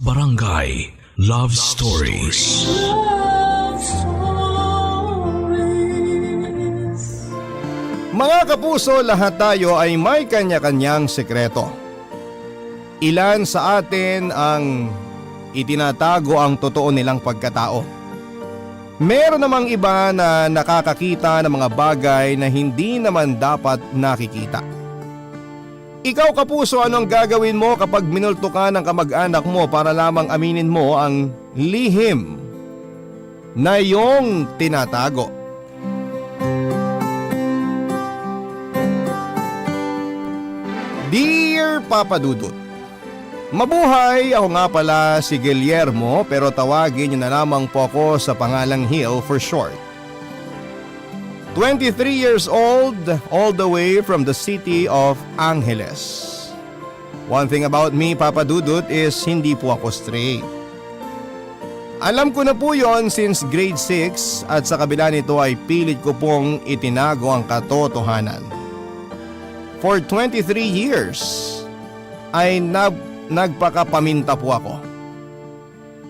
Barangay Love Stories. Love Stories. Mga kapuso, lahat tayo ay may kanya-kanyang sekreto. Ilan sa atin ang itinatago ang totoo nilang pagkatao. Meron namang iba na nakakakita ng mga bagay na hindi naman dapat nakikita. Ikaw kapuso, anong gagawin mo kapag minulto ka ng kamag-anak mo para lamang aminin mo ang lihim na iyong tinatago? Dear Papa Dudut, mabuhay! Ako nga pala si Guillermo pero tawagin niyo na lamang po ako sa pangalang Hill for short. 23 years old, all the way from the city of Angeles. One thing about me, Papa Dudut, is hindi po ako straight. Alam ko na po yon since grade 6 at sa kabila nito ay pilit ko pong itinago ang katotohanan. For 23 years ay nagpakapaminta po ako.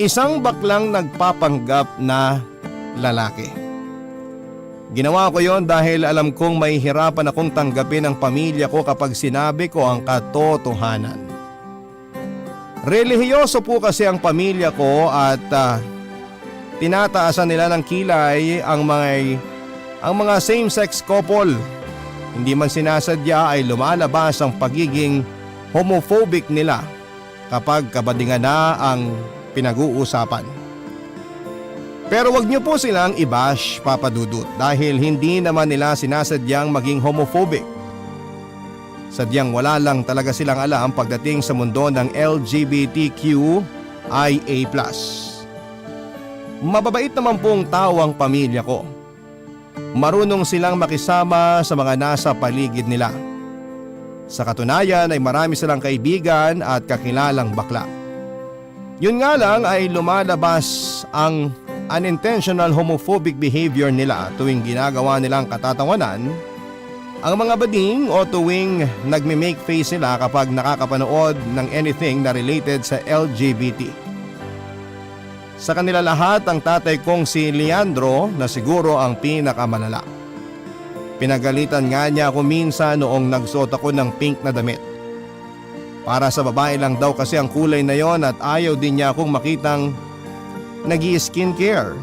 Isang baklang nagpapanggap na lalaki. Ginawa ko yon dahil alam kong may hirapan akong tanggapin ang pamilya ko kapag sinabi ko ang katotohanan. Relihiyoso po kasi ang pamilya ko at tinataasan nila ng kilay ang mga same-sex couple. Hindi man sinasadya ay lumalabas ang pagiging homophobic nila kapag kabadingan na ang pinag-uusapan. Pero wag niyo po silang i-bash, Papa Dudut, dahil hindi naman nila sinasadyang maging homophobic. Sadyang wala lang talaga silang alam pagdating sa mundo ng LGBTQIA+. Mababait naman pong tao ang pamilya ko. Marunong silang makisama sa mga nasa paligid nila. Sa katunayan ay marami silang kaibigan at kakilalang bakla. Yun nga lang ay lumalabas ang unintentional homophobic behavior nila tuwing ginagawa nilang katatawanan ang mga bading o tuwing nagme-make face sila kapag nakakapanood ng anything na related sa LGBT. Sa kanila lahat ang tatay kong si Leandro na siguro ang pinakamalala. Pinagalitan nga niya ako minsan noong nagsuot ako ng pink na damit. Para sa babae lang daw kasi ang kulay na yon at ayaw din niya akong makitang nag-i-skincare.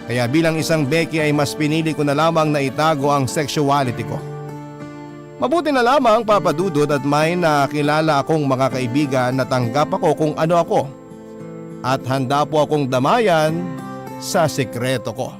Kaya bilang isang Becky ay mas pinili ko na lamang na itago ang sexuality ko. Mabuti na lamang, Papa Dudut, at may nakilala akong mga kaibigan na tanggap ako kung ano ako at handa po akong damayan sa sekreto ko.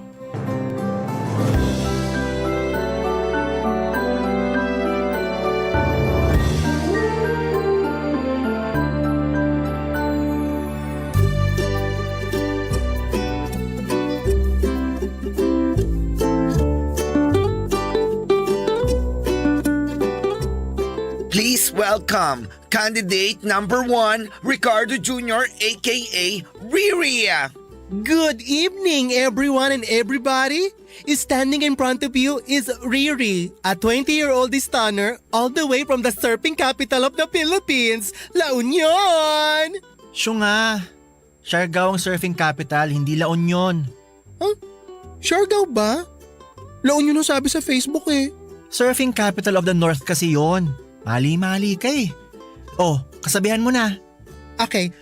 Please welcome candidate number 1, Ricardo Jr. aka Riri. Good evening, everyone and everybody. Standing in front of you is Riri, a 20-year-old stunner all the way from the surfing capital of the Philippines, La Union. Siya nga. Siargao ang surfing capital, hindi La Union. Huh? Siargao ba? La Union ang sabi sa Facebook eh. Surfing capital of the North kasi yon. Mali-mali ka eh. Oh, kasabihan mo na. Okay.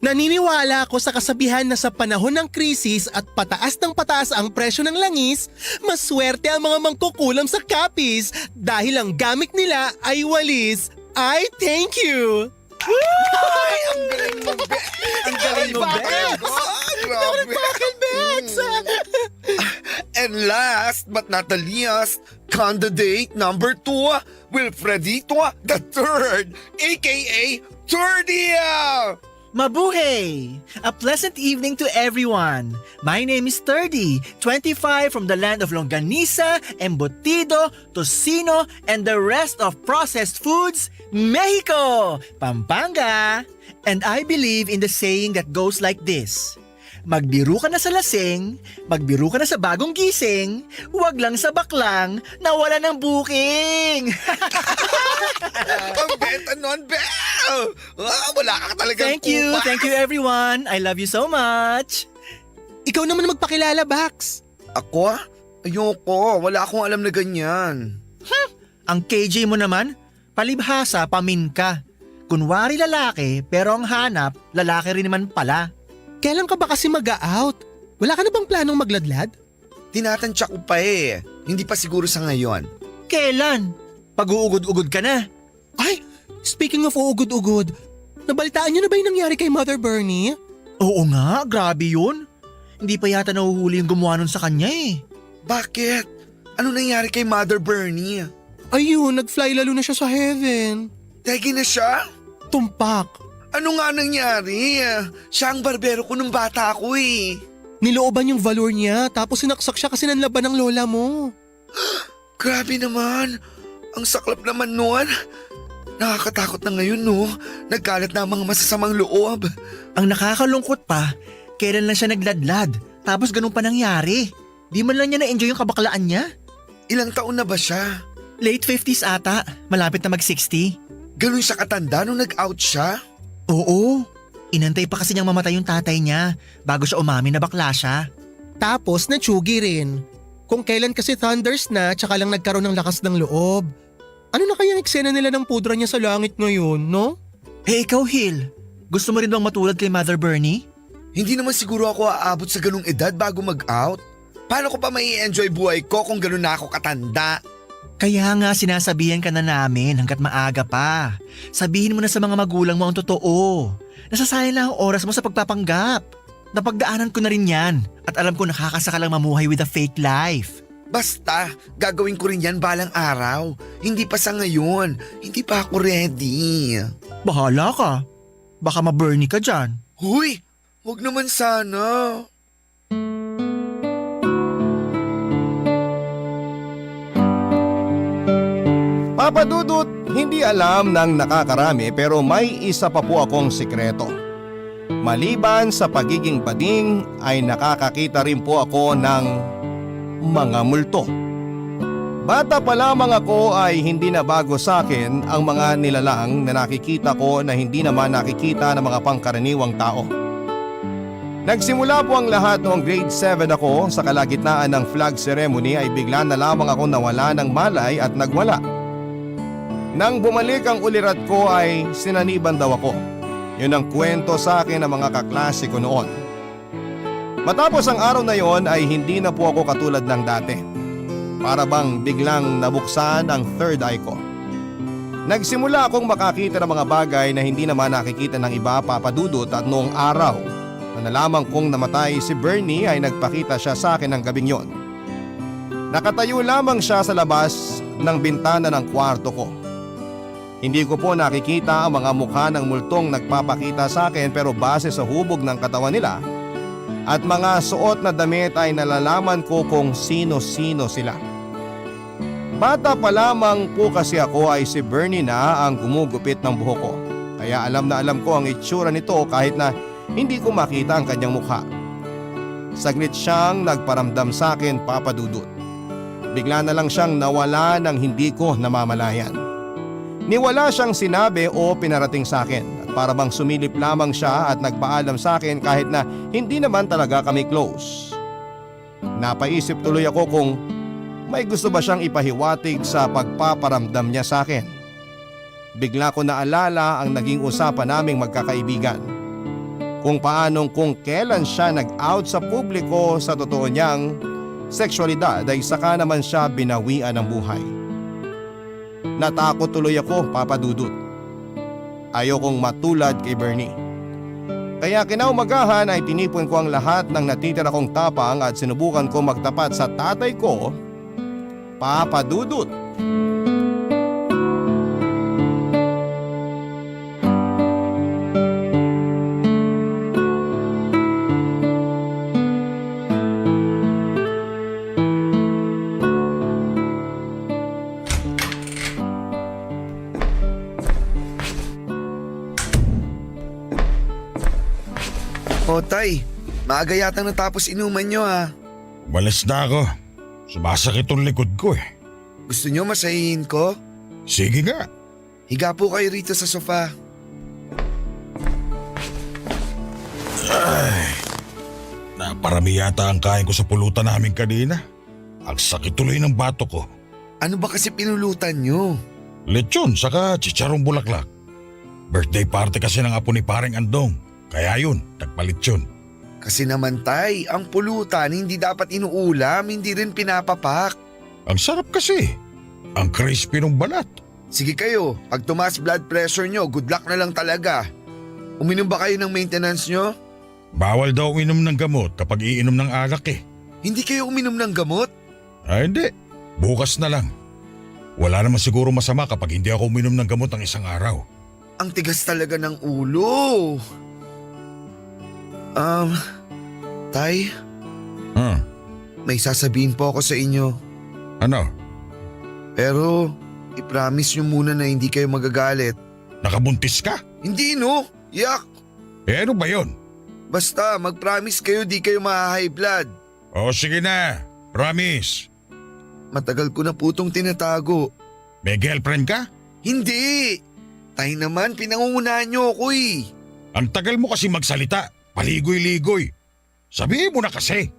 Naniniwala ako sa kasabihan na sa panahon ng krisis at pataas ng pataas ang presyo ng langis, maswerte ang mga mangkukulam sa kapis dahil ang gamit nila ay walis. I thank you! Ay, ang galing mo, Bex! Ang galing mo, Bex! Grabe! And last but not the least, candidate number 2, Wilfredito III, aka Turdia! Mabuhay! A pleasant evening to everyone. My name is Sturdy, 25 from the land of longanisa, embutido, tocino, and the rest of processed foods, Mexico, Pampanga. And I believe in the saying that goes like this: Magbiro ka na sa lasing, magbiro ka na sa bagong gising, wag lang sa baklang na wala ng booking. Ang benta nun, Be! Wala ka talagang Thank you everyone. I love you so much. Ikaw naman magpakilala, Bax. Ako? Ayoko. Wala akong alam na ganyan. Ang KJ mo naman, palibhasa, pamin ka. Kunwari lalaki, pero ang hanap, lalaki rin naman pala. Kailan ka ba kasi mag-out? Wala ka na bang planong magladlad? Tinatansya ko pa eh. Hindi pa siguro sa ngayon. Kailan? Pag-uugod-ugod ka na. Ay, speaking of uugod-ugod, nabalitaan niyo na ba yung nangyari kay Mother Bernie? Oo nga, grabe yun. Hindi pa yata nahuhuli yung gumawa nun sa kanya eh. Bakit? Ano nangyari kay Mother Bernie? Ayun, nag-fly lalo na siya sa heaven. Tegi na siya? Tumpak. Ano nga nangyari? Siya ang barbero ko nung bata ko eh. Nilooban yung valor niya tapos sinaksak siya kasi nanlaban ng lola mo. Grabe naman. Ang saklap naman nun. Nakakatakot na ngayon no. Nagkalat na ang mga masasamang loob. Ang nakakalungkot pa, kailan lang siya nagladlad, tapos ganun pa nangyari. Di man lang niya na-enjoy yung kabaklaan niya. Ilang taon na ba siya? Late 50s ata, malapit na mag-60. Ganun siya katanda nung nag-out siya? Oo, inantay pa kasi niyang mamatay yung tatay niya bago siya umamin na bakla siya. Tapos natsugi rin. Kung kailan kasi thunders na tsaka lang nagkaroon ng lakas ng loob. Ano na kaya ang eksena nila ng pudra niya sa langit ngayon, no? Eh ikaw Hil, gusto mo rin bang matulad kay Mother Bernie? Hindi naman siguro ako aabot sa ganung edad bago mag-out. Paano ko pa mai-enjoy buhay ko kung ganun na ako katanda? Kaya nga sinasabihan ka na namin hanggat maaga pa. Sabihin mo na sa mga magulang mo ang totoo. Nasasayang lang ang oras mo sa pagpapanggap. Napagdaanan ko na rin yan at alam ko nakakasaka lang mamuhay with a fake life. Basta, gagawin ko rin yan balang araw. Hindi pa sa ngayon. Hindi pa ako ready. Bahala ka. Baka ma-Bernie ka dyan. Huy, wag naman sana. Papa Dudut, hindi alam ng nakakarami pero may isa pa po akong sikreto. Maliban sa pagiging bading ay nakakakita rin po ako ng mga multo. Bata pa lamang ako ay hindi na bago sa akin ang mga nilalang na nakikita ko na hindi naman nakikita ng mga pangkaraniwang tao. Nagsimula po ang lahat noong grade 7 ako. Sa kalagitnaan ng flag ceremony ay bigla na lamang ako nawala ng malay at nagwala. Nang bumalik ang ulirat ko ay sinaniban daw ako. Yun ang kwento sa akin ng mga kaklase ko noon. Matapos ang araw na yon ay hindi na po ako katulad ng dati. Para bang biglang nabuksan ang third eye ko. Nagsimula akong makakita ng mga bagay na hindi naman nakikita ng iba, Papa Dudut, at noong araw na nalaman kong namatay si Bernie ay nagpakita siya sa akin ng gabing yon. Nakatayo lamang siya sa labas ng bintana ng kwarto ko. Hindi ko po nakikita ang mga mukha ng multong nagpapakita sa akin pero base sa hubog ng katawan nila at mga suot na damit ay nalalaman ko kung sino-sino sila. Bata pa lamang po kasi ako ay si Bernie na ang gumugupit ng buhok ko. Kaya alam na alam ko ang itsura nito kahit na hindi ko makita ang kanyang mukha. Saglit siyang nagparamdam sa akin, Papa Dudut. Bigla na lang siyang nawala ng hindi ko namamalayan. Niwala siyang sinabi o pinarating sa akin at para bang sumilip lamang siya at nagpaalam sa akin kahit na hindi naman talaga kami close. Napaisip tuloy ako kung may gusto ba siyang ipahiwatig sa pagpaparamdam niya sa akin. Bigla ko naalala ang naging usapan naming magkakaibigan. Kung kailan siya nag-out sa publiko sa totoo niyang sexualidad ay saka naman siya binawian ng buhay. Natakot tuloy ako, Papa Dudut. Ayokong matulad kay Bernie. Kaya kinaumagahan ay tinipon ko ang lahat ng natitira kong tapang at sinubukan ko magtapat sa tatay ko, Papa Dudut. O tay, Maaga yatang natapos inuman nyo ha. Umalis na ako. Sumasakit ang likod ko eh. Gusto nyo masahihin ko? Sige nga. Higa po kayo rito sa sofa. Naparami yata ang kain ko sa pulutan namin kanina. Ang sakit tuloy ng bato ko. Ano ba kasi pinulutan nyo? Lechon saka chicharong bulaklak. Birthday party kasi ng apo ni Paring Andong. Kaya yun, nagpalit yun. Kasi naman tay, ang pulutan hindi dapat inuulam, hindi rin pinapapak. Ang sarap kasi. Ang crispy ng balat. Sige kayo, pag tumaas blood pressure nyo, good luck na lang talaga. Uminom ba kayo ng maintenance nyo? Bawal daw uminom ng gamot kapag iinom ng alak eh. Hindi kayo uminom ng gamot? Hindi. Bukas na lang. Wala naman siguro masama kapag hindi ako uminom ng gamot ng isang araw. Ang tigas talaga ng ulo. Tay, may sasabihin po ako sa inyo. Ano? Pero, i-promise nyo muna na hindi kayo magagalit. Nakabuntis ka? Hindi no, yak. Ano ba yun? Basta, mag-promise kayo di kayo ma-high blood. O sige na. Promise. Matagal ko na po itong tinatago. May girlfriend ka? Hindi! Tay naman, pinangungunahan nyo ako eh. Ang tagal mo kasi magsalita. Paligoy-ligoy. Sabihin mo na kasi.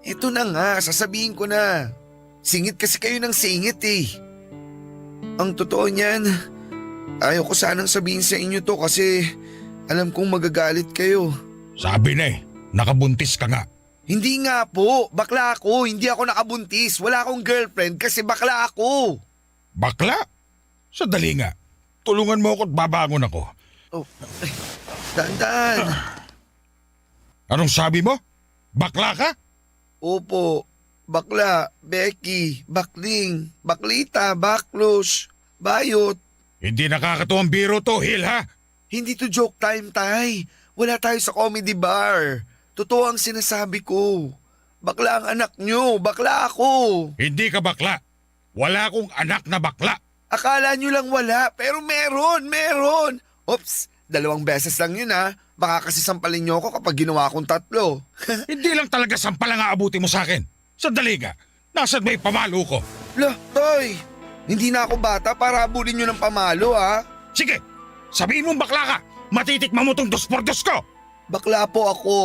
Ito na nga, sasabihin ko na. Singit kasi kayo ng singit eh. Ang totoo niyan, ayaw ko sanang sabihin sa inyo to kasi alam kong magagalit kayo. Sabi na eh, nakabuntis ka nga. Hindi nga po, bakla ako, hindi ako nakabuntis. Wala akong girlfriend kasi bakla ako. Bakla? Sandali nga. Tulungan mo ako at babangon ako. Oh, ay, daan. Anong sabi mo? Bakla ka? Opo, bakla, Becky, bakling, baklita, baklos, bayot. Hindi nakakatuwang biro to, Hil ha? Hindi to joke time, tay. Wala tayo sa comedy bar. Totoo ang sinasabi ko. Bakla ang anak nyo, bakla ako. Hindi ka bakla. Wala akong anak na bakla. Akala nyo lang wala, pero meron. Oops, 2 beses lang yun ha. Baka kasi sampalin nyo ako kapag ginawa akong 3. Hindi lang talaga sampal ang aabuti mo sa akin. Sandali nga, nasaan may pamalo ko? Lah, Toy, hindi na ako bata para abulin nyo ng pamalo ha. Sige, sabihin mong bakla ka. Matitikman mo tong 2x2 ko. Bakla po ako.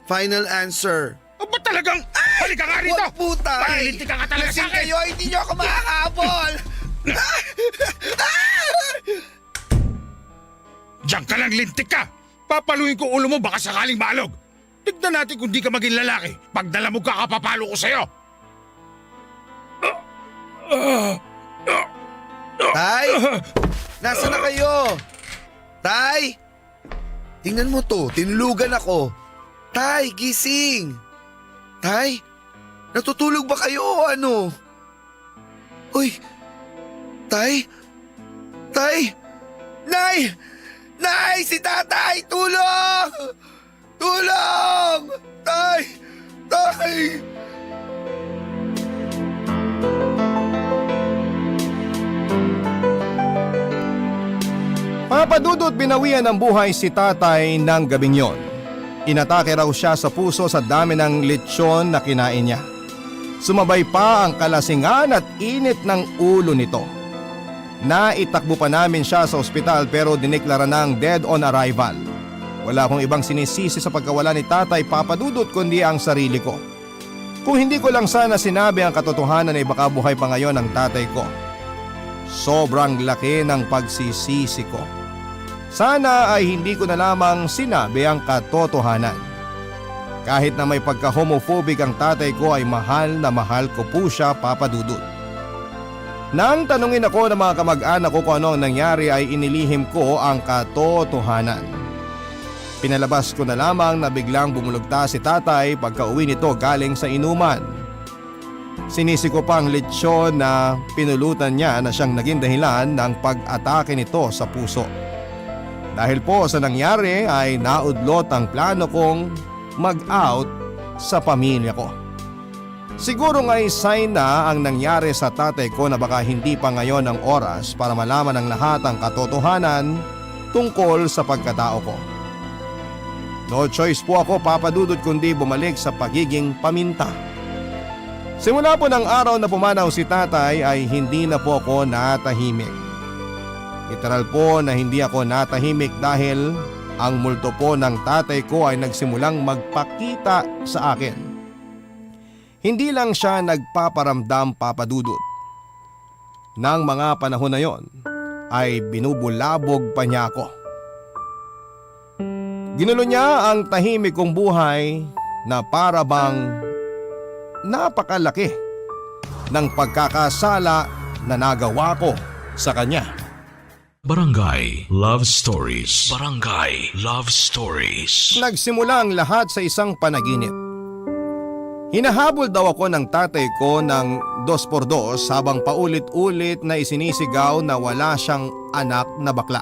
Final answer. O ba't talagang, halika nga rito. Wag po, tay. Malilintik ka nga talaga sa Lasing akin. kayo, hindi nyo ako makakabol. Diyan ka lang, lintik ka. Papaluin ko ulo mo baka sakaling maalog. Tignan natin kung di ka maging lalaki. Pag dalamog ka, kapapalo ko sa'yo. Tay, nasa na kayo? Tay, tingnan mo to, tinulugan ako. Tay, gising. Tay, natutulog ba kayo o ano? Uy, Tay, Nay! Nay, si tatay, tulong! Tulong! Tay! Papadudot binawian ng buhay si tatay ng gabing yon. Inatake raw siya sa puso sa dami ng lechon na kinain niya. Sumabay pa ang kalasingan at init ng ulo nito. Naitakbo pa namin siya sa ospital pero dineklara ng dead on arrival. Wala akong ibang sinisisi sa pagkawala ni tatay Papadudot kundi ang sarili ko. Kung hindi ko lang sana sinabi ang katotohanan ay baka buhay pa ngayon ang tatay ko. Sobrang laki ng pagsisisi ko. Sana ay hindi ko na lamang sinabi ang katotohanan. Kahit na may pagka-homophobic ang tatay ko ay mahal na mahal ko po siya, Papadudot. Nang tanungin ako ng mga kamag-anak ko kung ano ang nangyari ay inilihim ko ang katotohanan. Pinalabas ko na lamang na biglang bumulugta si tatay pagka-uwi nito galing sa inuman. Sinisi ko pa ang lechon na pinulutan niya na siyang naging dahilan ng pag-atake nito sa puso. Dahil po sa nangyari ay naudlot ang plano kong mag-out sa pamilya ko. Siguro nga'y sign na ang nangyari sa tatay ko na baka hindi pa ngayon ang oras para malaman ng lahat ang katotohanan tungkol sa pagkatao ko. No choice po ako, Papa Dudut, kundi bumalik sa pagiging paminta. Simula po ng araw na pumanaw si tatay ay hindi na po ako natahimik. Literal po na hindi ako natahimik dahil ang multo po ng tatay ko ay nagsimulang magpakita sa akin. Hindi lang siya nagpaparamdam, Papa Dudut. Nang mga panahon na yon ay binubulabog pa niya ako. Ginulo niya ang tahimik kong buhay na para bang napakalaking ng pagkakasala na nagawa ko sa kanya. Barangay Love Stories. Barangay Love Stories. Nagsimula ang lahat sa isang panaginip. Hinahabol daw ako ng tatay ko ng 2x2 habang paulit-ulit na isinisigaw na wala siyang anak na bakla.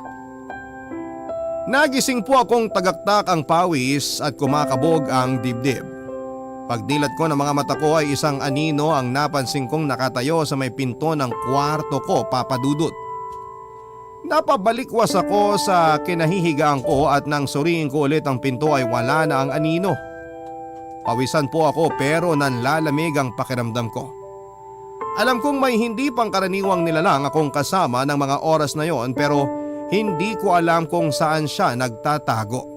Nagising po akong tagaktak ang pawis at kumakabog ang dibdib. Pagdilat ko ng mga mata ko ay isang anino ang napansin kong nakatayo sa may pinto ng kwarto ko, Papa Dudut. Napabalikwas ako sa kinahihigaan ko at nang suriin ko ulit ang pinto ay wala na ang anino. Pawisan po ako pero nanlalamig ang pakiramdam ko. Alam kong may hindi pangkaraniwang nilalang akong kasama ng mga oras na yon pero hindi ko alam kung saan siya nagtatago.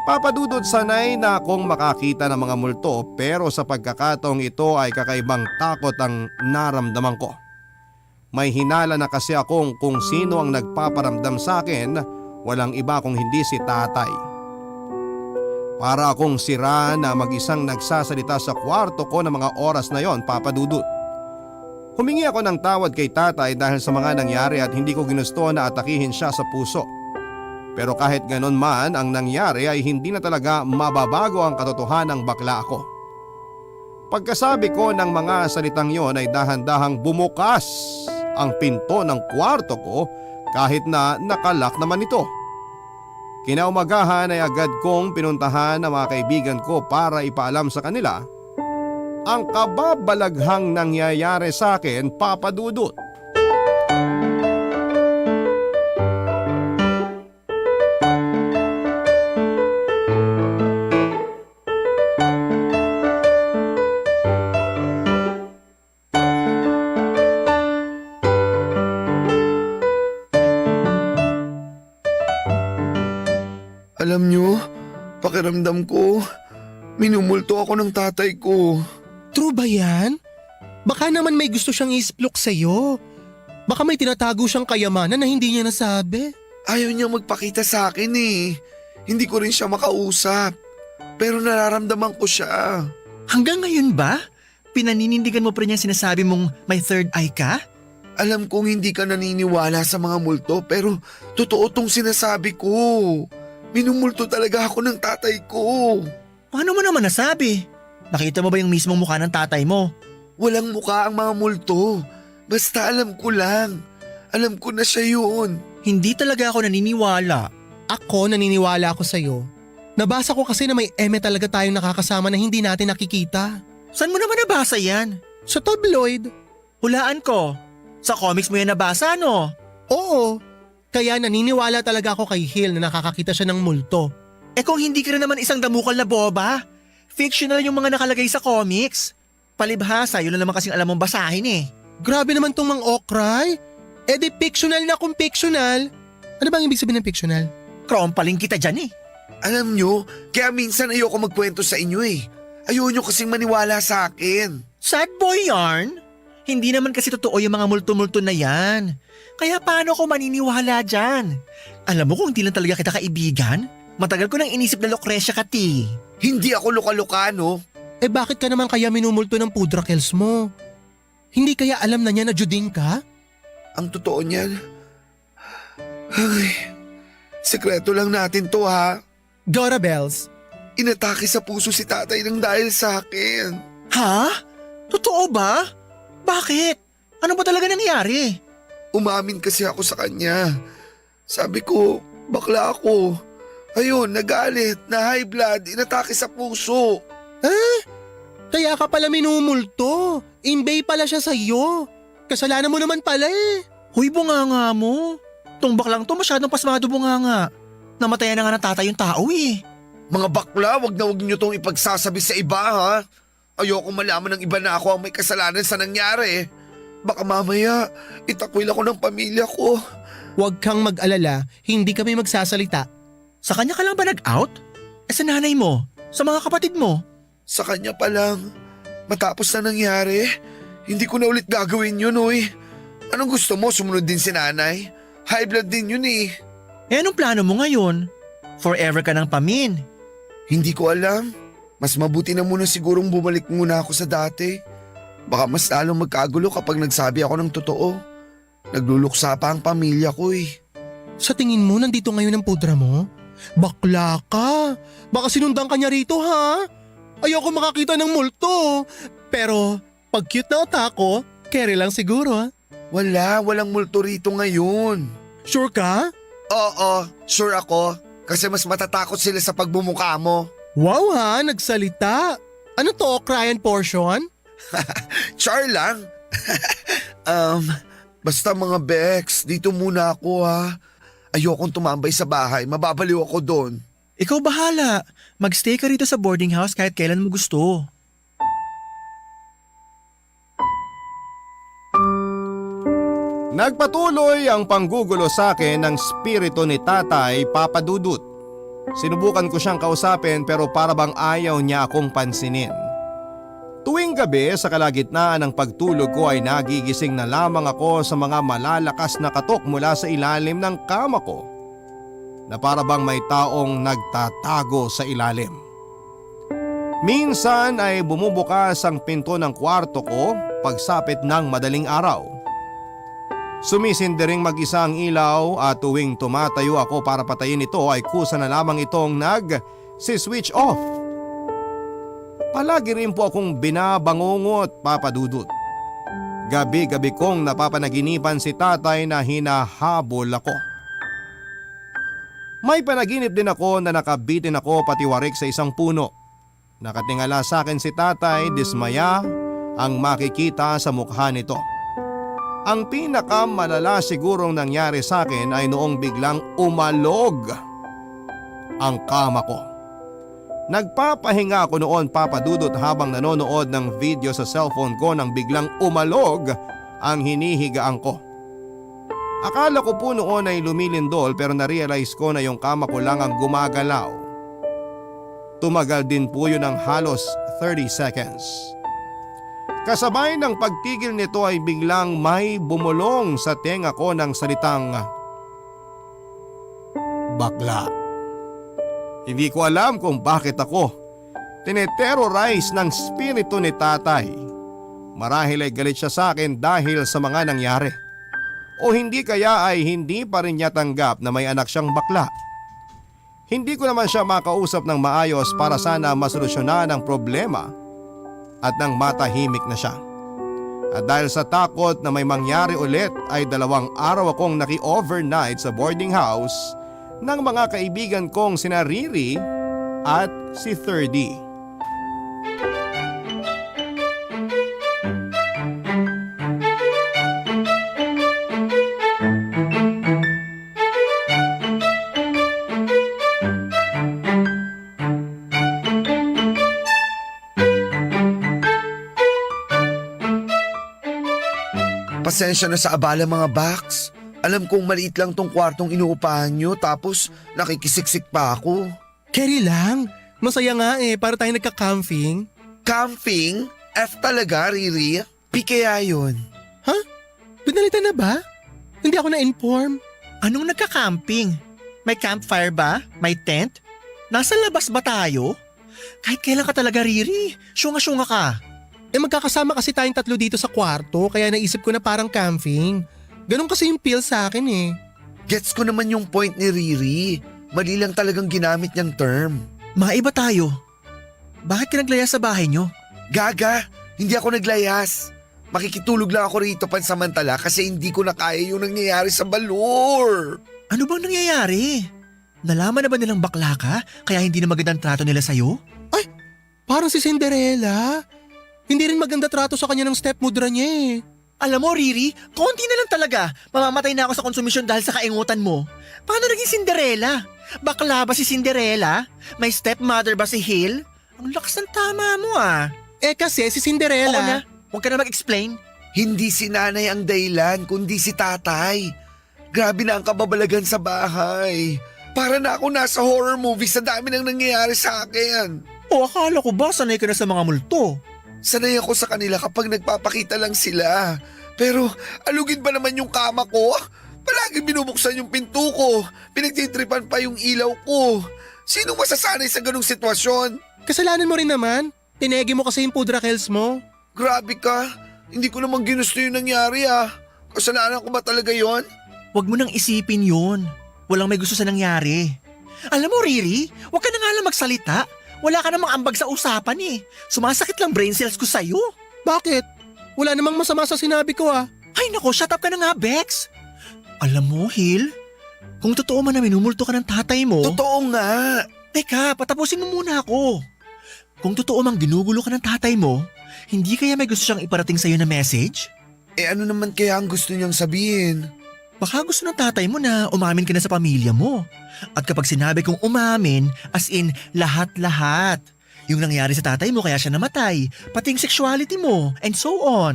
Papa Dudut, sanay na akong makakita ng mga multo pero sa pagkakataong ito ay kakaibang takot ang naramdaman ko. May hinala na kasi akong kung sino ang nagpaparamdam sa akin, walang iba kung hindi si tatay. Para akong sira na mag-isang nagsasalita sa kwarto ko ng mga oras na yon, Papa Dudut. Humingi ako ng tawad kay tatay dahil sa mga nangyari at hindi ko ginusto na atakihin siya sa puso. Pero kahit ganon man ang nangyari ay hindi na talaga mababago ang katotohanang bakla ako. Pagkasabi ko ng mga salitang yon ay dahan-dahang bumukas ang pinto ng kwarto ko kahit na nakalak naman ito. Kinaumagahan ay agad kong pinuntahan ang mga kaibigan ko para ipaalam sa kanila ang kababalaghang nangyayari sa akin, Papa Dudut. Alam nyo, pakiramdam ko, minumulto ako ng tatay ko. True ba yan? Baka naman may gusto siyang isplok sa'yo. Baka may tinatago siyang kayamanan na hindi niya nasabi. Ayaw niyang magpakita sa akin eh. Hindi ko rin siya makausap. Pero nararamdaman ko siya. Hanggang ngayon ba? Pinaninindigan mo pa rin yung sinasabi mong may third eye ka? Alam kong hindi ka naniniwala sa mga multo pero totoo tong sinasabi ko. Minumulto talaga ako ng tatay ko. Paano mo naman nasabi? Nakita mo ba yung mismong mukha ng tatay mo? Walang mukha ang mga multo. Basta alam ko lang. Alam ko na siya yun. Hindi talaga ako naniniwala. Ako naniniwala ako sa'yo. Nabasa ko kasi na may eme talaga tayong nakakasama na hindi natin nakikita. Saan mo naman nabasa yan? Sa tabloid. Hulaan ko. Sa comics mo yan nabasa, no? Oo. Kaya naniniwala talaga ako kay Hill na nakakakita siya ng multo. Eh kung hindi ka rin naman isang damukal na boba, fictional yung mga nakalagay sa comics. Palibhasa, yun lang naman kasing alam mong basahin eh. Grabe naman tong mga okray. Eh di fictional na kung fictional. Ano bang ibig sabihin ng fictional? Krompaling kita dyan eh. Alam nyo, kaya minsan ayoko magkwento sa inyo eh. Ayaw nyo kasing maniwala sa akin. Sad boy yarn? Hindi naman kasi totoo yung mga multo-multo na yan. Kaya paano ko maniniwala dyan? Alam mo kung hindi lang talaga kita kaibigan, matagal ko nang inisip na Lucrecia ka, ti. Hindi ako luka-luka, no? Eh bakit ka naman kaya minumulto ng pudra kills mo? Hindi kaya alam na niya na Juding ka? Ang totoo niyan, ay, sekreto lang natin to ha. Dora Bells. Inatake sa puso si tatay ng dahil sa akin. Ha? Totoo ba? Bakit? Ano ba talaga nangyari? Umamin kasi ako sa kanya. Sabi ko, bakla ako. Ayun, nagalit, na high blood, inatake sa puso. Kaya ka pala minumulto. Imbay pala siya sa'yo. Kasalanan mo naman pala eh. Huy, bunganga mo. Tong baklang to masyadong pasmado bunganga. namatayan na nga ng tatay yung tao eh. Mga bakla, wag niyo tong ipagsasabi sa iba ha. Ayoko malaman ng iba na ako ang may kasalanan sa nangyari. Baka mamaya, itakwil ako ng pamilya ko. Huwag kang mag-alala, hindi kami magsasalita. Sa kanya ka lang ba nag-out? Sa nanay mo? Sa mga kapatid mo? Sa kanya pa lang. Matapos na nangyari, hindi ko na ulit gagawin yun, oy. Anong gusto mo? Sumunod din si nanay? High blood din yun eh. Anong plano mo ngayon? Forever ka ng pamin. Hindi ko alam. Mas mabuti na muna sigurong bumalik muna ako sa dati. Baka mas lalong magkagulo kapag nagsabi ako ng totoo. Nagluluksa pa ang pamilya ko eh. Sa tingin mo, nandito ngayon ang pudra mo? Bakla ka! Baka sinundan ka niya rito ha? Ayoko makakita ng multo. Pero pag cute na otako, carry lang siguro ha? Walang multo rito ngayon. Sure ka? Oo, sure ako. Kasi mas matatakot sila sa pagbumuka mo. Wow ha, nagsalita. Ano to, Cryan portion? Char lang. Basta mga Bex, dito muna ako ha. Ayokong tumambay sa bahay, mababaliw ako doon. Ikaw bahala. Magstay ka rito sa boarding house kahit kailan mo gusto. Nagpatuloy ang panggugulo sa akin ng spirito ni Tatay Papa Dudut. Sinubukan ko siyang kausapin pero para bang ayaw niya akong pansinin. Tuwing gabi sa kalagitnaan ng pagtulog ko ay nagigising na lamang ako sa mga malalakas na katok mula sa ilalim ng kama ko na para bang may taong nagtatago sa ilalim. Minsan ay bumubukas ang pinto ng kwarto ko pagsapit ng madaling araw. Sumisindering mag-isa ang ilaw at tuwing tumatayo ako para patayin ito ay kusa na lamang itong nag-switch off. Palagi rin po akong binabangungot, Papa Dudut. Gabi-gabi kong napapanaginipan si tatay na hinahabol ako. May panaginip din ako na nakabitin ako patiwarik sa isang puno. Nakatingala sa akin si tatay, dismaya ang makikita sa mukha nito. Ang pinakamalala sigurong nangyari sa akin ay noong biglang umalog ang kama ko. Nagpapahinga ako noon, Papa Dudut, habang nanonood ng video sa cellphone ko nang biglang umalog ang hinihigaan ko. Akala ko po noon ay lumilindol pero narealize ko na yung kama ko lang ang gumagalaw. Tumagal din po yun ng halos 30 seconds. Kasabay ng pagtigil nito ay biglang may bumulong sa tenga ko ng salitang bakla. Hindi ko alam kung bakit ako tineterrorize ng spirito ni tatay. Marahil ay galit siya sa akin dahil sa mga nangyari. O hindi kaya ay hindi pa rin niya tanggap na may anak siyang bakla. Hindi ko naman siya makausap ng maayos para sana masolusyonan ang problema at nang matahimik na siya. At dahil sa takot na may mangyari ulit ay 2 araw akong naki-overnight sa boarding house ng mga kaibigan kong sina Riri at si 30. Pasensya na sa abala mga Bax. Alam kong maliit lang tong kwartong inuupahan nyo tapos nakikisiksik pa ako. Carry lang. Masaya nga para tayo nagka-camping. Camping? F talaga, Riri? Pikaya yun. Ha? Pinalitan na ba? Hindi ako na-inform. Anong nagka-camping? May campfire ba? May tent? Nasa labas ba tayo? Kahit kailan ka talaga, Riri. Syunga-syunga ka. Magkakasama kasi tayong 3 dito sa kwarto kaya naisip ko na parang camping. Ganon kasi yung feel sa akin Gets ko naman yung point ni Riri. Mali lang talagang ginamit niyang term. Maiba tayo. Bakit ka naglayas sa bahay nyo? Gaga, hindi ako naglayas. Makikitulog lang ako rito pansamantala kasi hindi ko na kaya yung nangyayari sa Balor. Ano bang nangyayari? Nalaman na ba nilang bakla ka kaya hindi na magandang trato nila sa'yo? Ay, parang si Cinderella. Hindi rin maganda trato sa kanya ng stepmother niya Alam mo, Riri, konti na lang talaga. Mamamatay na ako sa konsumisyon dahil sa kaingutan mo. Paano naging Cinderella? Bakla ba si Cinderella? May stepmother ba si Hill? Ang lakas ng tama mo ah. Eh kasi si Oo Cinderella. na, huwag ka na mag-explain. Hindi si nanay ang dahilan, kundi si tatay. Grabe na ang kababalagan sa bahay. Para na ako nasa horror movie sa dami nang nangyayari sa akin. O akala ko ba sanay ka na sa mga multo? Sanay ako sa kanila kapag nagpapakita lang sila. Pero alugin ba naman yung kama ko? Palagi binubuksan yung pinto ko. Pinagtitripan pa yung ilaw ko. Sinong masasanay sa ganong sitwasyon? Kasalanan mo rin naman. Tinegi mo kasi yung pudra Kels mo. Grabe ka. Hindi ko naman ginusto yung nangyari ah. Kasalanan ko ba talaga yon? Huwag mo nang isipin yun. Walang may gusto sa nangyari. Alam mo Riri, huwag ka na nga lang magsalita. Wala ka namang ambag sa usapan eh. Sumasakit lang brain cells ko sa'yo. Bakit? Wala namang masama sa sinabi ko ah. Ay nako, shut up ka na nga Bex. Alam mo Hill, kung totoo man na minumulto ka ng tatay mo… Totoo nga. Teka, patapusin mo muna ako. Kung totoo mang ginugulo ka ng tatay mo, hindi kaya may gusto siyang iparating sa'yo na message? Eh ano naman kaya ang gusto niyang sabihin? Baka gusto ng tatay mo na umamin ka na sa pamilya mo. At kapag sinabi kong umamin, as in lahat-lahat. Yung nangyari sa tatay mo kaya siya namatay, pati yung sexuality mo, and so on.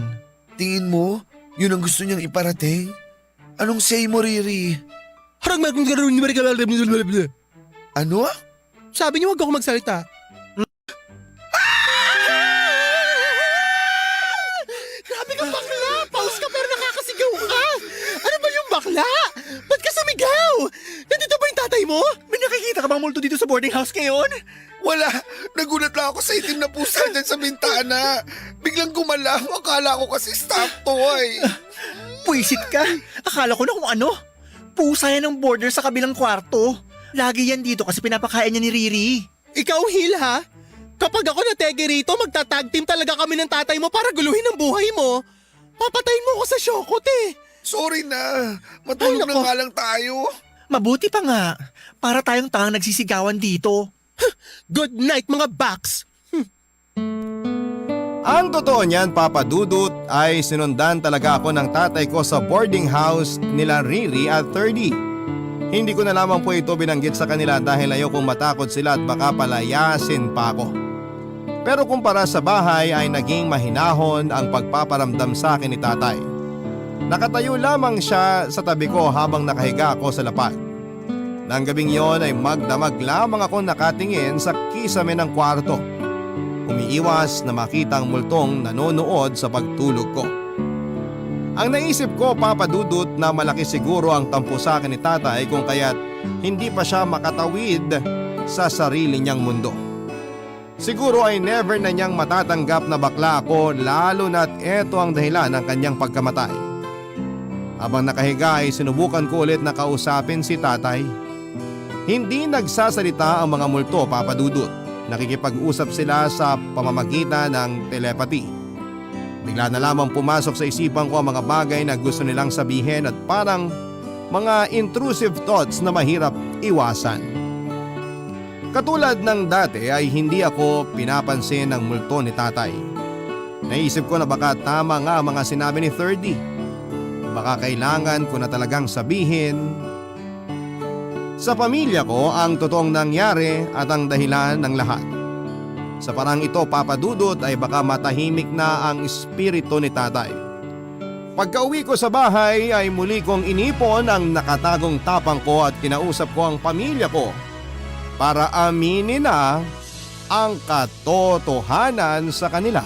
Tingin mo, yun ang gusto niyang iparating? Anong say mo, Riri? Ano? Sabi niyo wag ako magsalita. Grabe ka bakla! Pause ka pero nakakasigaw ka! Ano ba yung bakla? Ba't ka sumigaw? Nandito ba yung tatay mo? May nakikita ka bang multo dito sa boarding house ngayon? Wala! Nagulat lang ako sa itim na pusa dyan sa bintana. Biglang gumalaw. Akala ko kasi staff toy. Puisit ka! Akala ko na kung ano. Pusa yan ng border sa kabilang kwarto. Lagi yan dito kasi pinapakain niya ni Riri. Ikaw, Hil, ha? Kapag ako natege rito, magta-tag team talaga kami ng tatay mo para guluhin ang buhay mo. Papatayin mo ko sa syokot eh. Sorry na. Matulog Ay, na nako. nga lang tayo. Mabuti pa nga. Para tayong tangang nagsisigawan dito. Good night mga backs! Ang totoo niyan, Papa Dudut, ay sinundan talaga ako ng tatay ko sa boarding house nila Riri at 30. Hindi ko na lamang po ito binanggit sa kanila dahil ayokong matakot sila at baka palayasin pa ako. Pero kumpara sa bahay ay naging mahinahon ang pagpaparamdam sa akin ni tatay. Nakatayo lamang siya sa tabi ko habang nakahiga ako sa lapag. Nang gabing yon ay magdamag lamang ako nakatingin sa kisame ng kwarto. Umiiwas na makita ang multong nanonood sa pagtulog ko. Ang naisip ko, Papa Dudut, na malaki siguro ang tampo sa akin ni tatay kung kaya't hindi pa siya makatawid sa sarili niyang mundo. Siguro ay never na niyang matatanggap na bakla ako lalo na't eto ang dahilan ng kanyang pagkamatay. Habang nakahiga ay sinubukan ko ulit na kausapin si tatay. Hindi nagsasalita ang mga multo, Papa Dudut. Nakikipag-usap sila sa pamamagitan ng telepathy. Bigla na lamang pumasok sa isipan ko ang mga bagay na gusto nilang sabihin at parang mga intrusive thoughts na mahirap iwasan. Katulad ng dati ay hindi ako pinapansin ng multo ni tatay. Naisip ko na baka tama nga ang mga sinabi ni 30. Baka kailangan ko na talagang sabihin sa pamilya ko ang totoong nangyari at ang dahilan ng lahat. Sa parang ito, Papa Dudut, ay baka matahimik na ang espiritu ni tatay. Pagka-uwi ko sa bahay ay muli kong inipon ang nakatagong tapang ko at kinausap ko ang pamilya ko para aminin na ang katotohanan sa kanila.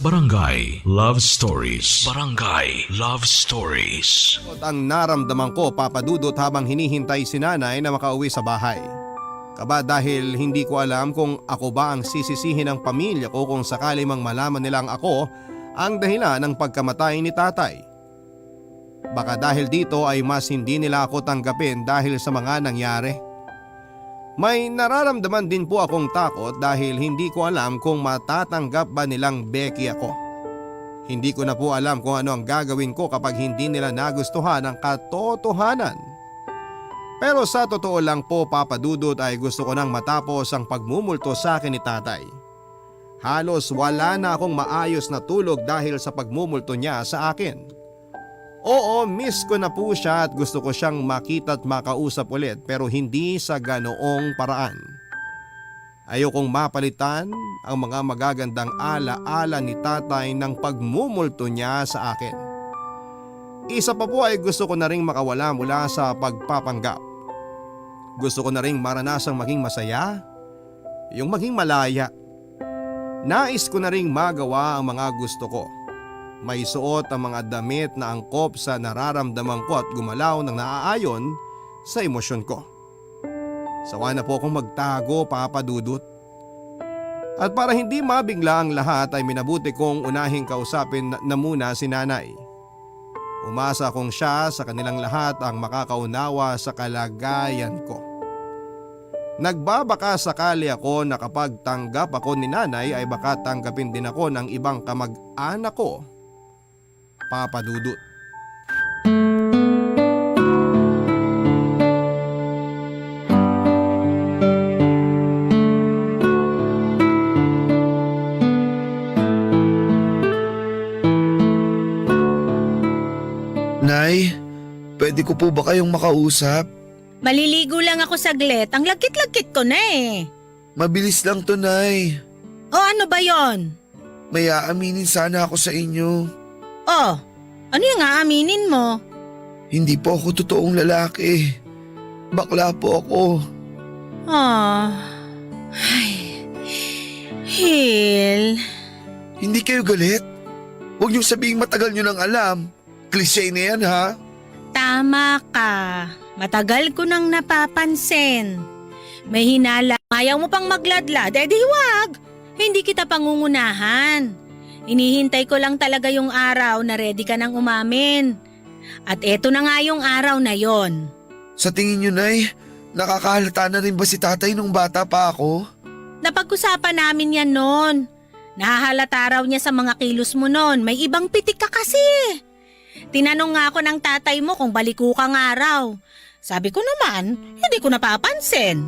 Barangay Love Stories. Barangay Love Stories. At ang naramdaman ko, Papa Dudut, habang hinihintay si nanay na makauwi sa bahay. Kaba dahil hindi ko alam kung ako ba ang sisisihin ng pamilya ko kung sakali mang malaman nilang ako ang dahilan ng pagkamatay ni tatay. Baka dahil dito ay mas hindi nila ako tanggapin dahil sa mga nangyari. May nararamdaman din po akong takot dahil hindi ko alam kung matatanggap ba nilang Becky ako. Hindi ko na po alam kung ano ang gagawin ko kapag hindi nila nagustuhan ang katotohanan. Pero sa totoo lang po, Papa Dudut, ay gusto ko nang matapos ang pagmumulto sa akin ni tatay. Halos wala na akong maayos na tulog dahil sa pagmumulto niya sa akin. Oo, miss ko na po siya at gusto ko siyang makita at makausap ulit pero hindi sa ganoong paraan. Ayokong mapalitan ang mga magagandang ala-ala ni tatay ng pagmumulto niya sa akin. Isa pa po ay gusto ko na ring makawala mula sa pagpapanggap. Gusto ko na ring maranasang maging masaya, yung maging malaya. Nais ko na ring magawa ang mga gusto ko. May suot ang mga damit na angkop sa nararamdaman ko at gumalaw ng naaayon sa emosyon ko. Sawa na po akong magtago, Papa Dudut. At para hindi mabigla ang lahat ay minabuti kong unahing kausapin na muna si nanay. Umasa kong siya sa kanilang lahat ang makakaunawa sa kalagayan ko. Nagbabaka sakali ako na kapag tanggap ako ni nanay ay baka tanggapin din ako ng ibang kamag-anak ko, Papa Dudut. Nay, pwede ko po ba kayong makausap? Maliligo lang ako saglit. Ang lagkit-lagkit ko na eh. Mabilis lang to, Nay. O ano ba yon? May aaminin sana ako sa inyo. Oh, ano yung aaminin mo? Hindi po ako totoong lalaki. Bakla po ako. Ah, ay, Hil. Hindi kayo galit? Huwag niyong sabihing matagal niyo nang alam. Klise na yan, ha? Tama ka. Matagal ko nang napapansin. May hinala. Ayaw mo pang magladlad, di wag. Hindi kita pangungunahan. Inihintay ko lang talaga yung araw na ready ka nang umamin. At eto na nga yung araw na yon. Sa tingin niyo, Nay, nakakahalata na rin ba si tatay nung bata pa ako? Napag-usapan namin yan noon. Nahahalata raw niya sa mga kilos mo noon. May ibang pitik ka kasi. Tinanong nga ako ng tatay mo kung baliko ka nga raw. Sabi ko naman, hindi ko napapansin.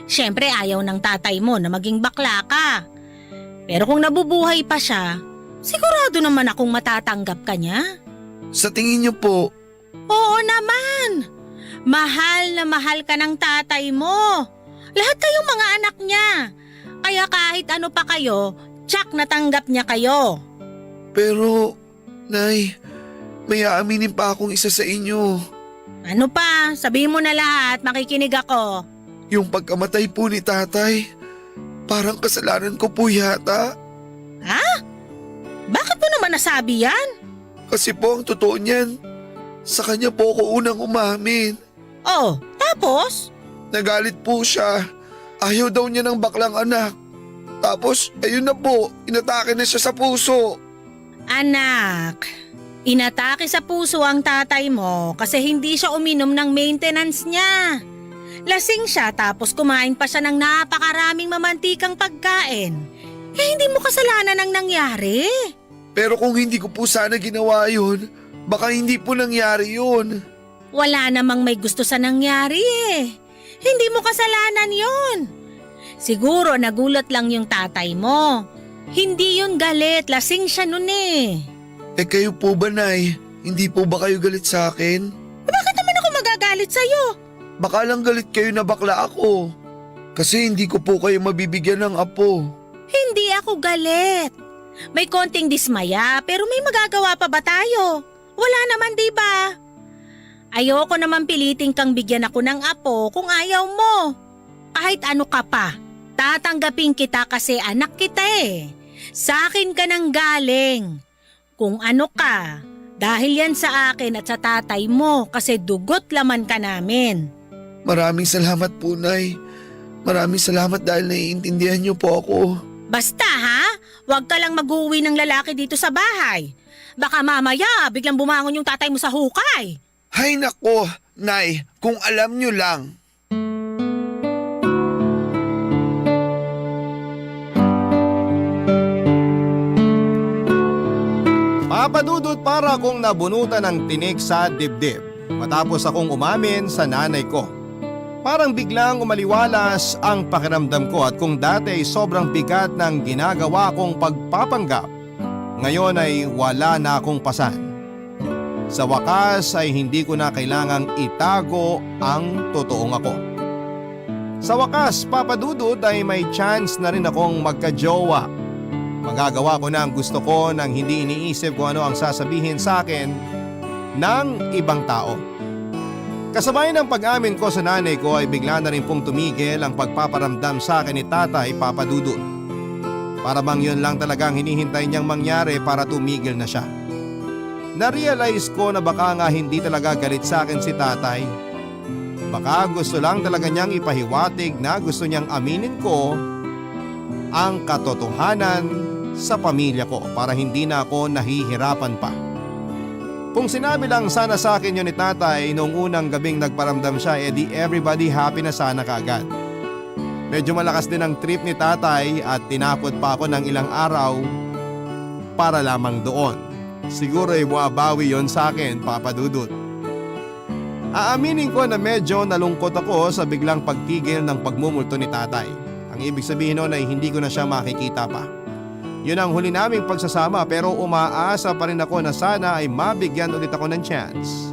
Siyempre ayaw ng tatay mo na maging bakla ka. Pero kung nabubuhay pa siya, sigurado naman akong matatanggap ka niya. Sa tingin niyo po, Oo naman. Mahal na mahal ka ng tatay mo. Lahat kayong mga anak niya. Kaya kahit ano pa kayo, tsak natanggap niya kayo. pero, Nay, may aaminin pa akong isa sa inyo. Ano pa? Sabihin mo na lahat, makikinig ako. Yung pagkamatay po ni tatay, parang kasalanan ko po yata. Ha? Bakit mo naman nasabi yan? Kasi po ang totoo niyan, sa kanya po ako unang umamin. Oh, tapos? Nagalit po siya. Ayaw daw niya ng baklang anak. Tapos, ayun na po, inatake na siya sa puso. Anak, inatake sa puso ang tatay mo kasi hindi siya uminom ng maintenance niya. Lasing siya tapos kumain pa siya ng napakaraming mamantikang pagkain. Hindi mo kasalanan ang nangyari. Pero kung hindi ko po sana ginawa yun, baka hindi po nangyari yun. Wala namang may gusto sa nangyari eh. Hindi mo kasalanan yun. Siguro nagulat lang yung tatay mo. Hindi yun galit, lasing siya nun eh. Kayo po ba, Nay? Hindi po ba kayo galit sa akin? Bakit naman ako magagalit sa'yo? Baka lang galit kayo na bakla ako. Kasi hindi ko po kayo mabibigyan ng apo. Hindi ako galit. May konting dismaya pero may magagawa pa ba tayo? Wala naman, di ba? Ayoko naman piliting kang bigyan ako ng apo kung ayaw mo. Kahit ano ka pa, tatanggapin kita kasi anak kita eh. Sa akin ka nang galing. Kung ano ka, dahil yan sa akin at sa tatay mo kasi dugot laman ka namin. Maraming salamat po, Nay. Maraming salamat dahil naiintindihan niyo po ako. Basta ha, huwag ka lang mag-uwi ng lalaki dito sa bahay. Baka mamaya biglang bumangon yung tatay mo sa hukay. Hay nako, Nay, kung alam niyo lang. Papadudot para akong nabunutan ng tinik sa dibdib matapos akong umamin sa nanay ko. Parang biglang umaliwalas ang pakiramdam ko at kung dati ay sobrang bigat ng ginagawa kong pagpapanggap, ngayon ay wala na akong pasan. Sa wakas ay hindi ko na kailangang itago ang totoong ako. Sa wakas, Papa Dudut, ay may chance na rin akong magka-jowa. Magagawa ko na ang gusto ko nang hindi iniisip kung ano ang sasabihin sa akin ng ibang tao. Kasabay ng pag-amin ko sa nanay ko ay bigla na rin pong tumigil ang pagpaparamdam sa akin ni Tatay Papa Dudut. Para bang yun lang talagang hinihintay niyang mangyari para tumigil na siya. Na-realize ko na baka nga hindi talaga galit sa akin si Tatay. Baka gusto lang talaga niyang ipahiwatig na gusto niyang aminin ko ang katotohanan sa pamilya ko para hindi na ako nahihirapan pa. Kung sinabi lang sana sa akin yun ni Tatay noong unang gabing nagparamdam siya, edi everybody happy na sana kaagad. Medyo malakas din ang trip ni Tatay at tinapot pa ako ng ilang araw para lamang doon. Siguro ay bumabawi yon sa akin, Papa Dudut. Aaminin ko na medyo nalungkot ako sa biglang pagtigil ng pagmumulto ni Tatay. Ang ibig sabihin nun ay hindi ko na siya makikita pa. Yun ang huli naming pagsasama pero umaasa pa rin ako na sana ay mabigyan ulit ako ng chance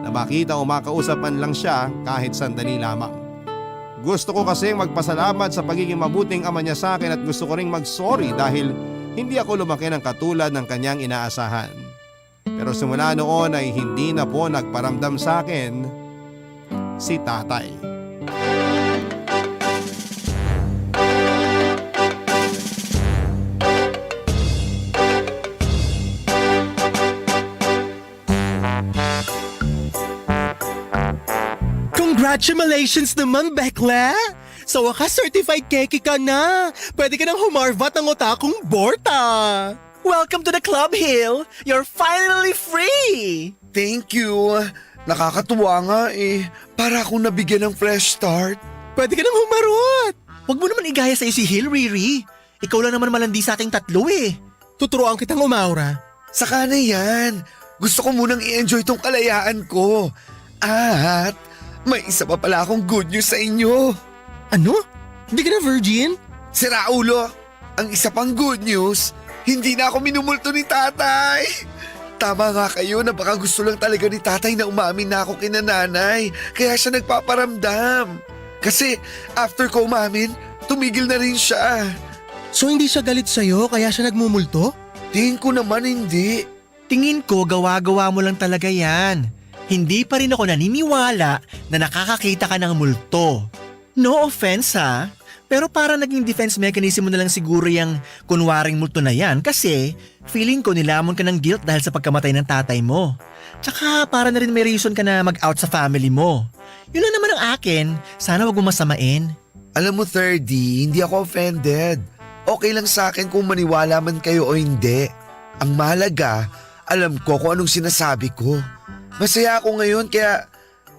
na makita o makausap man lang siya kahit sandali lamang. Gusto ko kasing magpasalamat sa pagiging mabuting ama niya sa akin at gusto ko ring mag-sorry dahil hindi ako lumaki ng katulad ng kanyang inaasahan. Pero simula noon ay hindi na po nagparamdam sa akin si Tatay. Congratulations naman, Bekla! Sa wakas, certified keki ka na! Pwede ka nang humarvat ng otakong Borta! Welcome to the club, Hill! You're finally free! Thank you. Nakakatuwa nga eh. Para akong nabigyan ng fresh start. Pwede ka nang humarot! Huwag mo naman igaya sa si Hill, Riri. Ikaw lang naman malandi sa ating tatlo eh. Tuturuan kitang umaura. Saka na yan. Gusto ko munang i-enjoy tong kalayaan ko. At may isa pa pala akong good news sa inyo. Ano? Hindi ka na virgin? Si Raulo, ang isa pang good news, hindi na ako minumulto ni Tatay. Tama nga kayo na baka gusto lang talaga ni Tatay na umamin na ako kina Nanay. Kaya siya nagpaparamdam. Kasi after ko umamin, tumigil na rin siya. So hindi siya galit sa'yo kaya siya nagmumulto? Tingin ko naman hindi. Tingin ko gawa-gawa mo lang talaga yan. Hindi pa rin ako naniniwala na nakakakita ka ng multo. No offense ha, pero para naging defense mechanism mo na lang siguro yung kunwaring multo na yan kasi feeling ko nilamon ka ng guilt dahil sa pagkamatay ng tatay mo. Tsaka para na rin may reason ka na mag-out sa family mo. Yun lang naman ang akin, sana wag mo masamain. Alam mo, 30, hindi ako offended. Okay lang sa akin kung maniwala man kayo o hindi. Ang mahalaga, alam ko kung anong sinasabi ko. Masaya ako ngayon kaya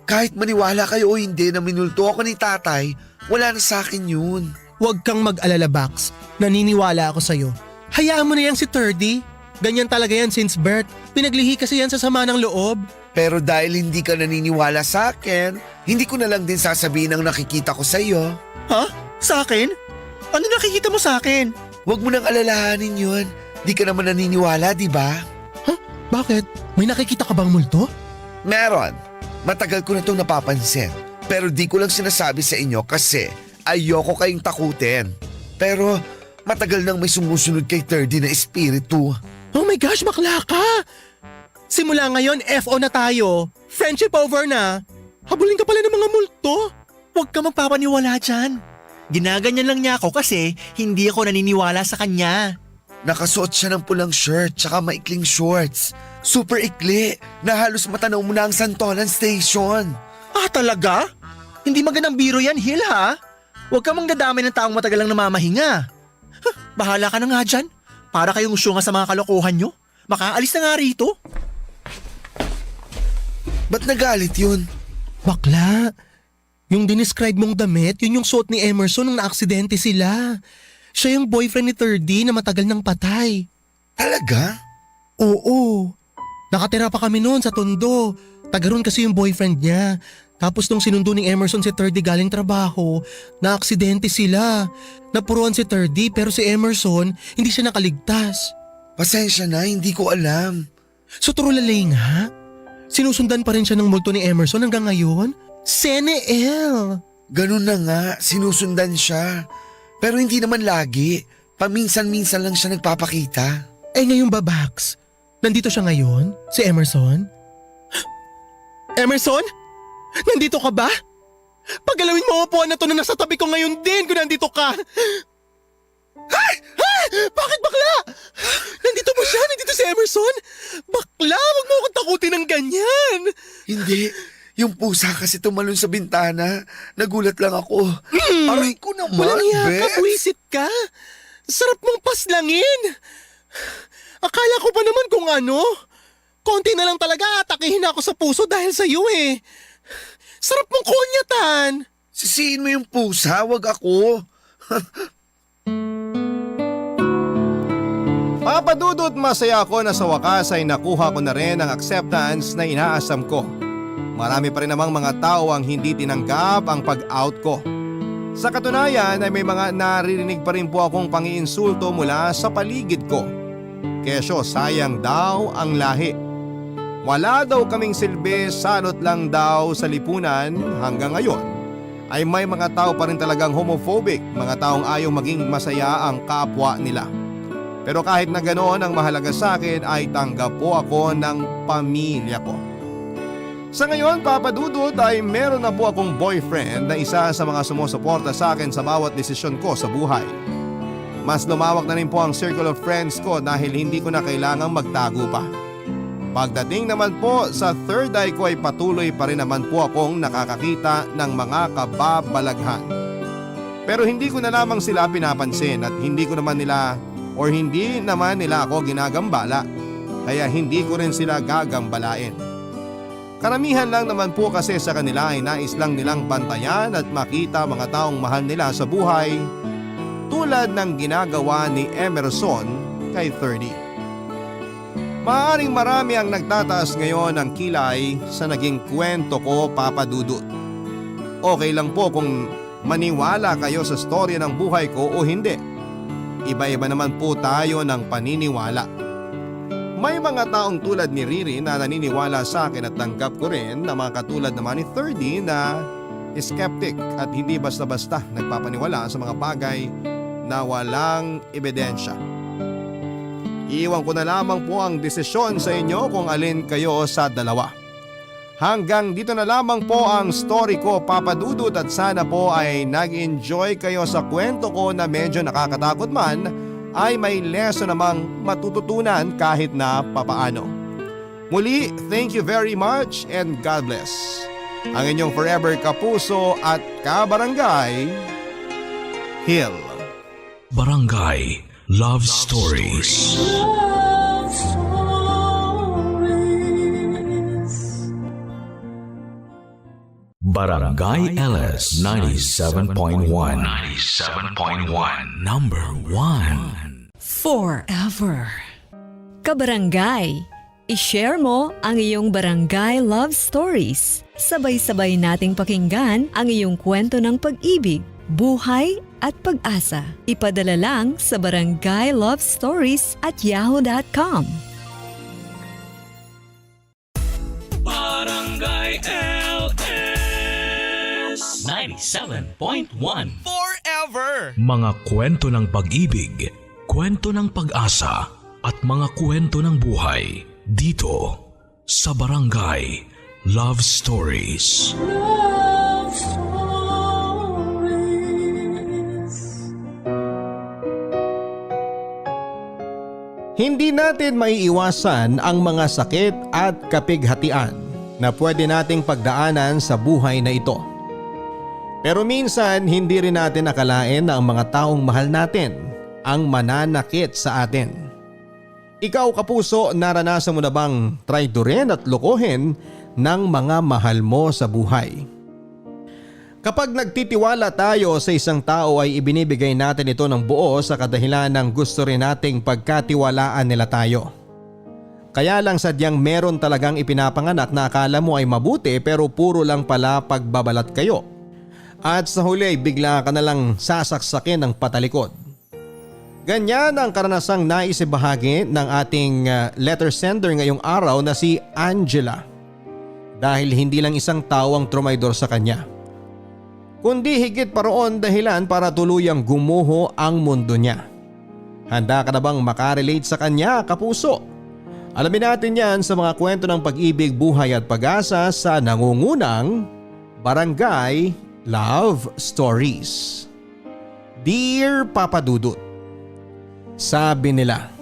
kahit maniwala kayo o hindi na minulto ako ni Tatay, wala na sa akin yun. Huwag kang mag-alala, Bax. Naniniwala ako sa'yo. Hayaan mo na yan si Turdy. Ganyan talaga yan since birth. Pinaglihi kasi yan sa sama ng loob. Pero dahil hindi ka naniniwala sa akin, hindi ko na lang din sasabihin ang nakikita ko sa iyo. Ha? Sa akin? Ano nakikita mo sa akin? Huwag mo nang alalahanin yun. Di ka naman naniniwala, di ba? Huh? Bakit? May nakikita ka bang multo? Meron. Matagal ko na itong napapansin. Pero di ko lang sinasabi sa inyo kasi ayoko kayong takutin. Pero matagal nang may sumusunod kay 30 na espiritu. Oh my gosh, bakla ka! Simula ngayon, FO na tayo. Friendship over na. Habulin ka pala ng mga multo. Huwag ka magpapaniwala dyan. Ginaganyan lang niya ako kasi hindi ako naniniwala sa kanya. Nakasuot siya ng pulang shirt tsaka maikling shorts. Super ikli na halos matanaw mo na ang Santolan Station. Ah, talaga? Hindi magandang biro yan, Hill ha? Huwag ka mang dadamay ng taong matagal lang namamahinga. Huh, bahala ka na nga dyan. Para kayong syunga sa mga kalokohan nyo. Makaalis na nga rito. Ba't nagalit yun? Bakla, yung dinescribe mong damit, yun yung suot ni Emerson nung naaksidente sila. Siya yung boyfriend ni 30 na matagal nang patay. Talaga? Oo. Nakatira pa kami noon sa Tondo. Tagaroon kasi yung boyfriend niya. Tapos nung sinundo ni Emerson si 30 galing trabaho, naaksidente sila. Napuruan si 30 pero si Emerson hindi siya nakaligtas. Pasensya na, hindi ko alam. So trulalay nga, Sinusundan pa rin siya ng multo ni Emerson hanggang ngayon? Seneel! Ganun na nga, sinusundan siya. Pero hindi naman lagi. Paminsan-minsan lang siya nagpapakita. Eh ngayon ba, Bax? Nandito siya ngayon? Si Emerson? Emerson? Nandito ka ba? Pagalawin mo upuan na to na nasa tabi ko ngayon din kung nandito ka. Ay! Ay! Bakit bakla? Nandito mo siya? Nandito si Emerson? Bakla, wag mo akong takutin ng ganyan. Hindi. Yung pusa kasi tumalon sa bintana. Nagulat lang ako. Aray ko naman, Walang hiya ka, Bes. buwisit ka. Sarap mong paslangin. Akala ko pa naman kung ano. Konti na lang talaga atakihin ako sa puso dahil sa iyo eh. Sarap mong kunyatan. Sisihin mo yung pusa, wag ako. Papa Dudut, masaya ako na sa wakas ay nakuha ko na rin ang acceptance na inaasam ko. Marami pa rin namang mga tao ang hindi tinanggap ang pag-out ko. Sa katunayan ay may mga naririnig pa rin po akong pangiinsulto mula sa paligid ko. Kesyo sayang daw ang lahi. Wala daw kaming silbi, salot lang daw sa lipunan. Hanggang ngayon ay may mga tao pa rin talagang homophobic, mga taong ayaw maging masaya ang kapwa nila. Pero kahit na ganoon, ang mahalaga sa akin ay tanggap po ako ng pamilya ko. Sa ngayon, Papa Dudut, ay meron na po akong boyfriend na isa sa mga sumusuporta sa akin sa bawat desisyon ko sa buhay. Mas lumawak na rin po ang circle of friends ko dahil hindi ko na kailangang magtago pa. Pagdating naman po sa third eye ko ay patuloy pa rin naman po akong nakakakita ng mga kababalaghan. Pero hindi ko na lamang sila pinapansin at hindi naman nila ako ginagambala, kaya hindi ko rin sila gagambalain. Karamihan lang naman po kasi sa kanila ay nais lang nilang bantayan at makita mga taong mahal nila sa buhay, tulad ng ginagawa ni Emerson kay 30. Maaaring marami ang nagtataas ngayon ng kilay sa naging kwento ko, Papa Dudut. Okay lang po kung maniwala kayo sa storya ng buhay ko o hindi. Iba-iba naman po tayo ng paniniwala. May mga taong tulad ni Riri na naniniwala sa akin at tanggap ko rin na mga katulad naman ni 30 na skeptic at hindi basta-basta nagpapaniwala sa mga bagay na walang ebidensya. Iiwan ko na lamang po ang desisyon sa inyo kung alin kayo sa dalawa. Hanggang dito na lamang po ang story ko, Papa Dudut, at sana po ay nag-enjoy kayo sa kwento ko na medyo nakakatakot man ay may lesson namang matututunan kahit na papaano. Muli, thank you very much and God bless. Ang inyong forever kapuso at kabarangay, Hill. Barangay Love Stories. Barangay LS 97.1. 97.1. Number 1. Forever. Kabarangay, i-share mo ang iyong barangay love stories. Sabay-sabay nating pakinggan ang iyong kwento ng pag-ibig, buhay at pag-asa. Ipadala lang sa barangaylovestories@yahoo.com. Barangay LS 97.1. Forever! Mga kwento ng pag-ibig, kwento ng pag-asa at mga kwento ng buhay dito sa Barangay Love Stories. Love Stories. Hindi natin maiiwasan ang mga sakit at kapighatian na pwede nating pagdaanan sa buhay na ito. Pero minsan hindi rin natin akalain na ang mga taong mahal natin ang mananakit sa atin. Ikaw, kapuso, naranasan mo na bang traidorin at lokohin ng mga mahal mo sa buhay? Kapag nagtitiwala tayo sa isang tao ay ibinibigay natin ito ng buo sa kadahilan ng gusto rin nating pagkatiwalaan nila tayo. Kaya lang sadyang meron talagang ipinapanganak na akala mo ay mabuti pero puro lang pala pagbabalat kayo. At sa huli bigla ka na lang sasaksakin ng patalikod. Ganyan ang karanasang nais ibahagi ng ating letter sender ngayong araw na si Angela. Dahil hindi lang isang tao ang trumaydor sa kanya, kundi higit pa roon dahilan para tuluyang gumuho ang mundo niya. Handa ka na bang makarelate sa kanya, kapuso? Alamin natin yan sa mga kwento ng pag-ibig, buhay at pag-asa sa nangungunang Barangay Love Stories. Dear Papa Dudut, sabi nila,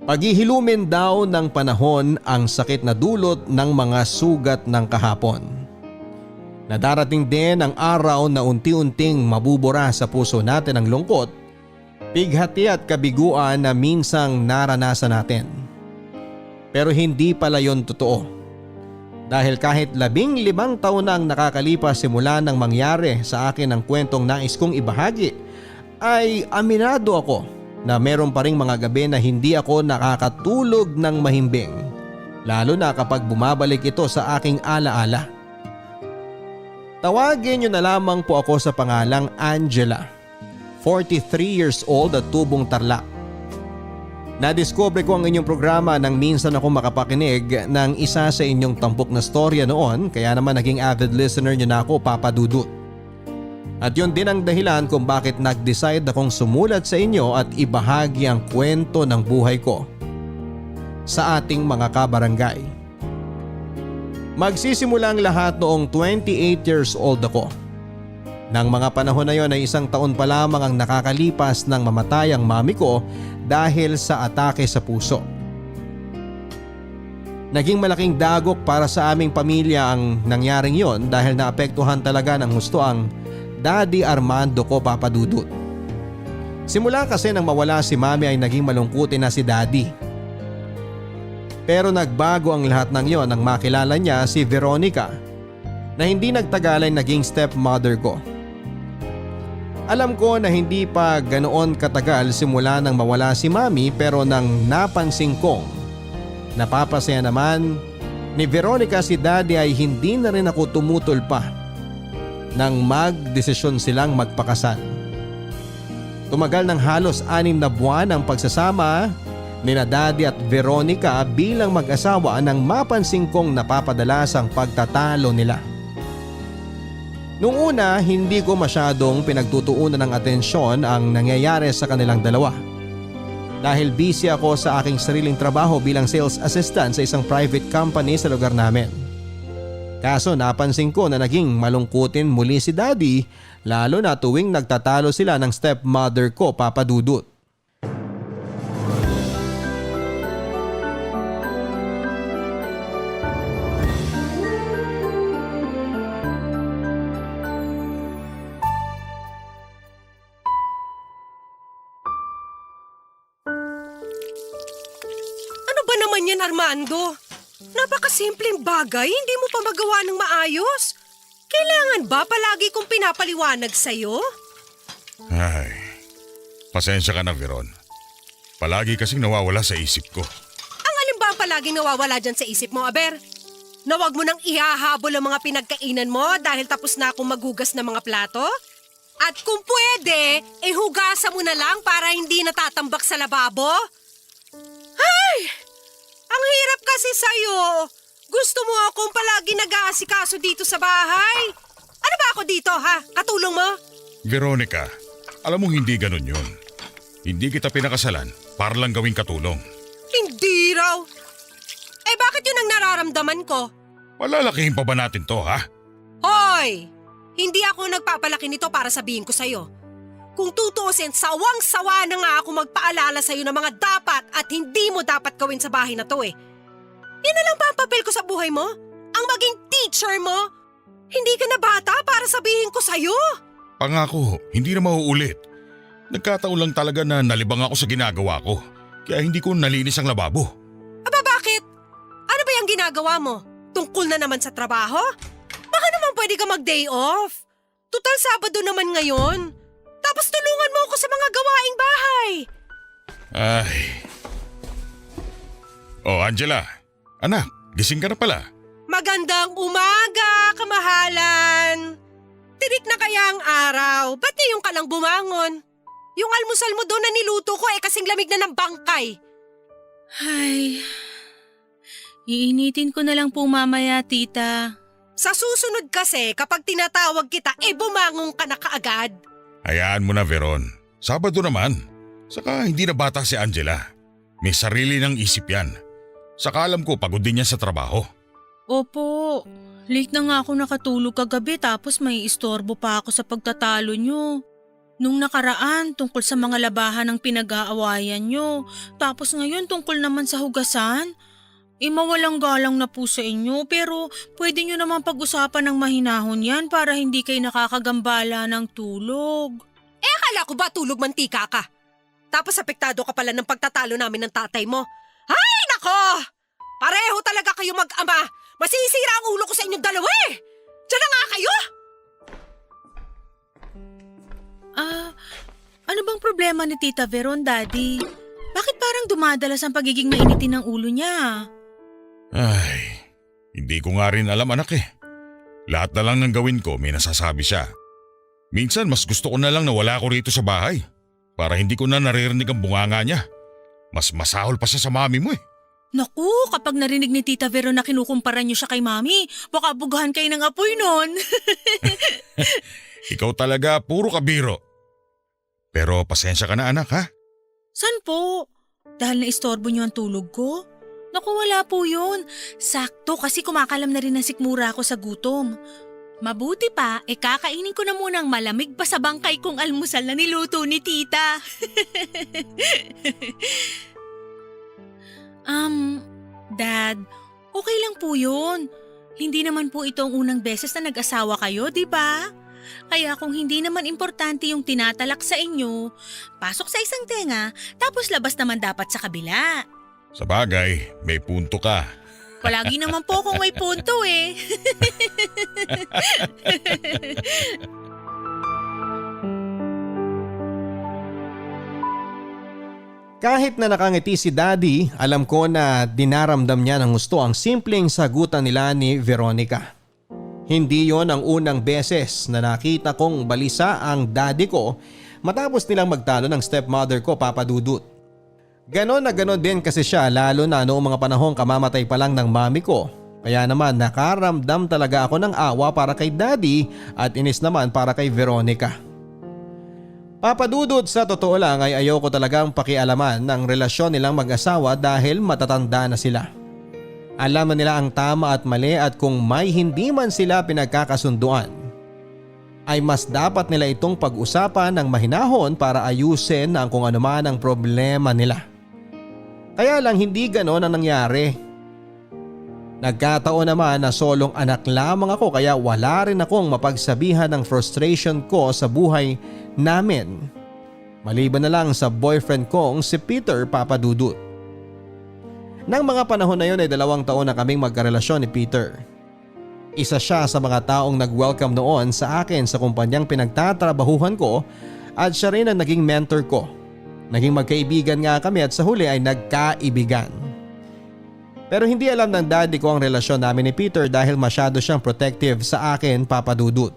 paghihilumin daw ng panahon ang sakit na dulot ng mga sugat ng kahapon. Na darating din ang araw na unti-unting mabubura sa puso natin ang lungkot, bighati at kabiguan na minsang naranasan natin. Pero hindi pala yon totoo. Dahil kahit 15 taon na ang nakakalipas simula nang mangyari sa akin ang kwentong nais kong ibahagi, ay aminado ako na meron pa ring mga gabi na hindi ako nakakatulog ng mahimbing, lalo na kapag bumabalik ito sa aking alaala. Tawagin niyo na lamang po ako sa pangalang Angela, 43 years old at tubong Tarlac. Nadiskubre ko ang inyong programa nang minsan ako makapakinig ng isa sa inyong tampok na storya noon, kaya naman naging avid listener niyo na ako, Papa Dudut. At yun din ang dahilan kung bakit nag-decide akong sumulat sa inyo at ibahagi ang kwento ng buhay ko sa ating mga kabarangay. Magsisimula ang lahat noong 28 years old ako. Nang mga panahon na yon ay 1 taon pa lamang ang nakakalipas nang mamatay ang mami ko dahil sa atake sa puso. Naging malaking dagok para sa aming pamilya ang nangyaring yon dahil naapektuhan talaga ng husto ang Daddy Armando ko, Papa Dudut. Simula kasi nang mawala si mami ay naging malungkutin na si Daddy. Pero nagbago ang lahat ng yon nang makilala niya si Veronica na hindi nagtagal ay naging stepmother ko. Alam ko na hindi pa ganoon katagal simula nang mawala si mami, pero nang napansin kong napapasaya naman ni Veronica si Daddy ay hindi na rin ako tumutol pa nang magdesisyon silang magpakasal. Tumagal ng halos 6 na buwan ang pagsasama nina Daddy at Veronica bilang mag-asawa nang mapansin kong napapadalas ang pagtatalo nila. Noong una, hindi ko masyadong pinagtutuunan ng atensyon ang nangyayari sa kanilang dalawa. Dahil busy ako sa aking sariling trabaho bilang sales assistant sa isang private company sa lugar namin. Kaso napansin ko na naging malungkutin muli si Daddy, lalo na tuwing nagtatalo sila ng stepmother ko, Papa Dudut. Yan, Armando. Napakasimpleng bagay, hindi mo pa magawa ng maayos. Kailangan ba palagi kong pinapaliwanag sa'yo? Ay, pasensya ka na, Veron. Palagi kasing nawawala sa isip ko. Ang alin ba ang palaging nawawala dyan sa isip mo, Aber? Na wag mo nang ihahabol ang mga pinagkainan mo dahil tapos na akong maghugas ng mga plato? At kung pwede, hugasan mo na lang para hindi natatambak sa lababo? Ay! Ang hirap kasi sa'yo. Gusto mo akong palagi nag-aasikaso dito sa bahay. Ano ba ako dito, ha? Katulong mo? Veronica, alam mong hindi ganun yun. Hindi kita pinakasalan para lang gawing katulong. Hindi raw. Bakit yun ang nararamdaman ko? Malalakihin pa ba natin to, ha? Hoy! Hindi ako nagpapalaki nito para sabihin ko sa'yo. Kung tutuusin, sawang-sawa na nga ako magpaalala sa'yo ng mga dapat at hindi mo dapat gawin sa bahay na to. Yan na lang ba ang papel ko sa buhay mo? Ang maging teacher mo? Hindi ka na bata para sabihin ko sa'yo. Pangako, hindi na mauulit. Nagkataon lang talaga na nalibang ako sa ginagawa ko. Kaya hindi ko nalinis ang lababo. Aba bakit? Ano ba yung ginagawa mo? Tungkol na naman sa trabaho? Baka naman pwede ka mag-day off. Tutal Sabado naman ngayon. Tapos tulungan mo ako sa mga gawaing bahay. Ay. Oh, Angela. Anak, gising ka na pala. Magandang umaga, kamahalan. Tirik na kaya ang araw. Ba't ngayon ka lang bumangon? Yung almusal mo doon na niluto ko kasing lamig na ng bangkay. Ay, Iinitin ko na lang po mamaya, tita. Sa susunod kasi, kapag tinatawag kita, bumangon ka na kaagad. Hayaan mo na, Veron. Sabado naman. Saka hindi na bata si Angela. May sarili ng isip yan. Saka alam ko pagod din niya sa trabaho. Opo, late na nga ako nakatulog kagabi tapos may istorbo pa ako sa pagtatalo nyo. Nung nakaraan, tungkol sa mga labahan ng pinag-aawayan nyo. Tapos ngayon, tungkol naman sa hugasan. Mawalang galang na po sa inyo pero pwede nyo naman pag-usapan ng mahinahon yan para hindi kayo nakakagambala ng tulog. Akala ko ba tulog mantika ka? Tapos apektado ka pala ng pagtatalo namin ng tatay mo. Ay, nako! Pareho talaga kayo mag-ama. Masisira ang ulo ko sa inyong dalawa eh! Diyan na nga kayo! Ano bang problema ni Tita Veron, Daddy? Bakit parang dumadalas ang pagiging mainitin ng ulo niya? Ay, hindi ko nga rin alam anak eh. Lahat na lang ng gawin ko may nasasabi siya. Minsan mas gusto ko na lang na wala ako rito sa bahay para hindi ko na naririnig ang bunganga niya. Mas masahol pa siya sa mami mo eh. Naku, kapag narinig ni Tita Veron na kinukumpara niyo siya kay Mami, baka bugahan kayo ng apoy nun. Ikaw talaga puro kabiro. Pero pasensya ka na anak ha. San po? Dahil naistorbo niyo ang tulog ko? Naku, wala po yun. Sakto kasi kumakalam na rin ang sikmura ako sa gutom. Mabuti pa, kakainin ko na munang malamig pa sa bangkay kong almusal na niluto ni Tita. Dad, okay lang po yun. Hindi naman po ito ang unang beses na nag-asawa kayo, di ba? Kaya kung hindi naman importante yung tinatalak sa inyo, pasok sa isang tenga, tapos labas naman dapat sa kabila. Sa bagay, may punto ka. Palagi naman po akong may punto eh. Kahit na nakangiti si Daddy, alam ko na dinaramdam niya ng gusto ang simpleng sagutan nila ni Veronica. Hindi yon ang unang beses na nakita kong balisa ang daddy ko matapos nilang magtalo ng stepmother ko, Papa Dudut. Ganon na ganon din kasi siya lalo na noong mga panahong kamamatay pa lang ng mami ko. Kaya naman nakaramdam talaga ako ng awa para kay Daddy at inis naman para kay Veronica. Papa Dudut, sa totoo lang ay ayoko talagang pakialaman ng relasyon nilang mag-asawa dahil matatanda na sila. Alam na nila ang tama at mali at kung may hindi man sila pinagkakasunduan, ay mas dapat nila itong pag-usapan ng mahinahon para ayusin ang kung anuman ang problema nila. Kaya lang hindi ganon ang nangyari. Nagkataon naman na solong anak lamang ako kaya wala rin akong mapagsabihan ng frustration ko sa buhay namin. Maliban na lang sa boyfriend kong si Peter, Papa Dudut. Nang mga panahon na yun ay 2 taon na kaming magkarelasyon ni Peter. Isa siya sa mga taong nag-welcome noon sa akin sa kumpanyang pinagtatrabahuhan ko at siya rin ang naging mentor ko. Naging magkaibigan nga kami at sa huli ay nagkaibigan. Pero hindi alam ng daddy ko ang relasyon namin ni Peter dahil masyado siyang protective sa akin, Papa Dudut.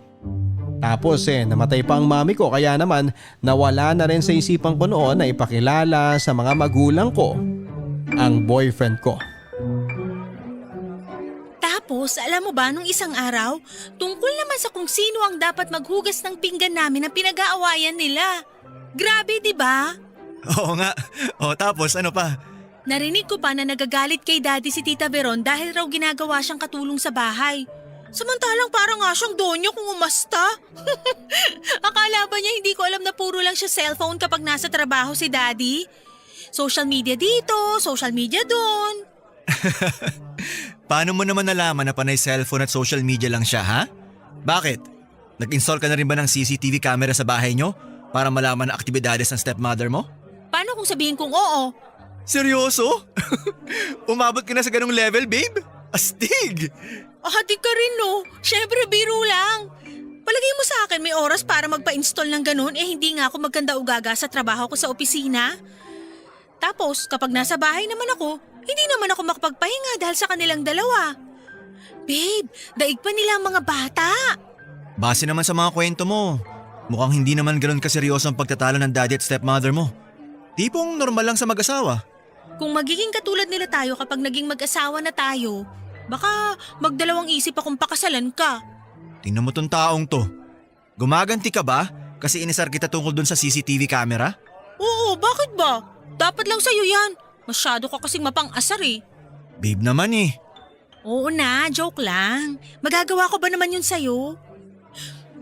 Tapos namatay pa ang mami ko kaya naman nawala na rin sa isipan ko noon na ipakilala sa mga magulang ko ang boyfriend ko. Tapos, alam mo ba nung isang araw, tungkol naman sa kung sino ang dapat maghugas ng pinggan namin na pinag-aawayan nila. Grabe, di ba? Oo nga. O tapos ano pa? Narinig ko pa na nagagalit kay Daddy si Tita Veron dahil raw ginagawa siyang katulong sa bahay. Samantalang parang nga siyang donya kung umasta. Akala ba niya hindi ko alam na puro lang siya cellphone kapag nasa trabaho si Daddy? Social media dito, social media doon. Paano mo naman nalaman na panay cellphone at social media lang siya, ha? Bakit? Nag-install ka na rin ba ng CCTV camera sa bahay nyo para malaman ang aktibidades ng stepmother mo? Paano kung sabihin kong oo? Seryoso? Umabot ka na sa ganong level, babe? Astig! Ahati ka rin no. Syempre biro lang. Palagay mo sa akin may oras para magpa-install ng ganun hindi nga ako maganda ugaga sa trabaho ko sa opisina. Tapos kapag nasa bahay naman ako, hindi naman ako makapagpahinga dahil sa kanilang dalawa. Babe, daig pa nila ang mga bata. Base naman sa mga kwento mo, mukhang hindi naman ganoon kaseryoso ang pagtatalo ng daddy at stepmother mo. Tipong normal lang sa mag-asawa. Kung magiging katulad nila tayo kapag naging mag-asawa na tayo, baka magdalawang isip akong pakasalan ka. Tingnan mo tong taong to. Gumaganti ka ba? Kasi inisar kita tungkol dun sa CCTV camera? Oo, bakit ba? Dapat lang sa'yo yan. Masyado ka kasing mapang-asar eh. Babe naman eh. Oo na, joke lang. Magagawa ko ba naman yun sa'yo?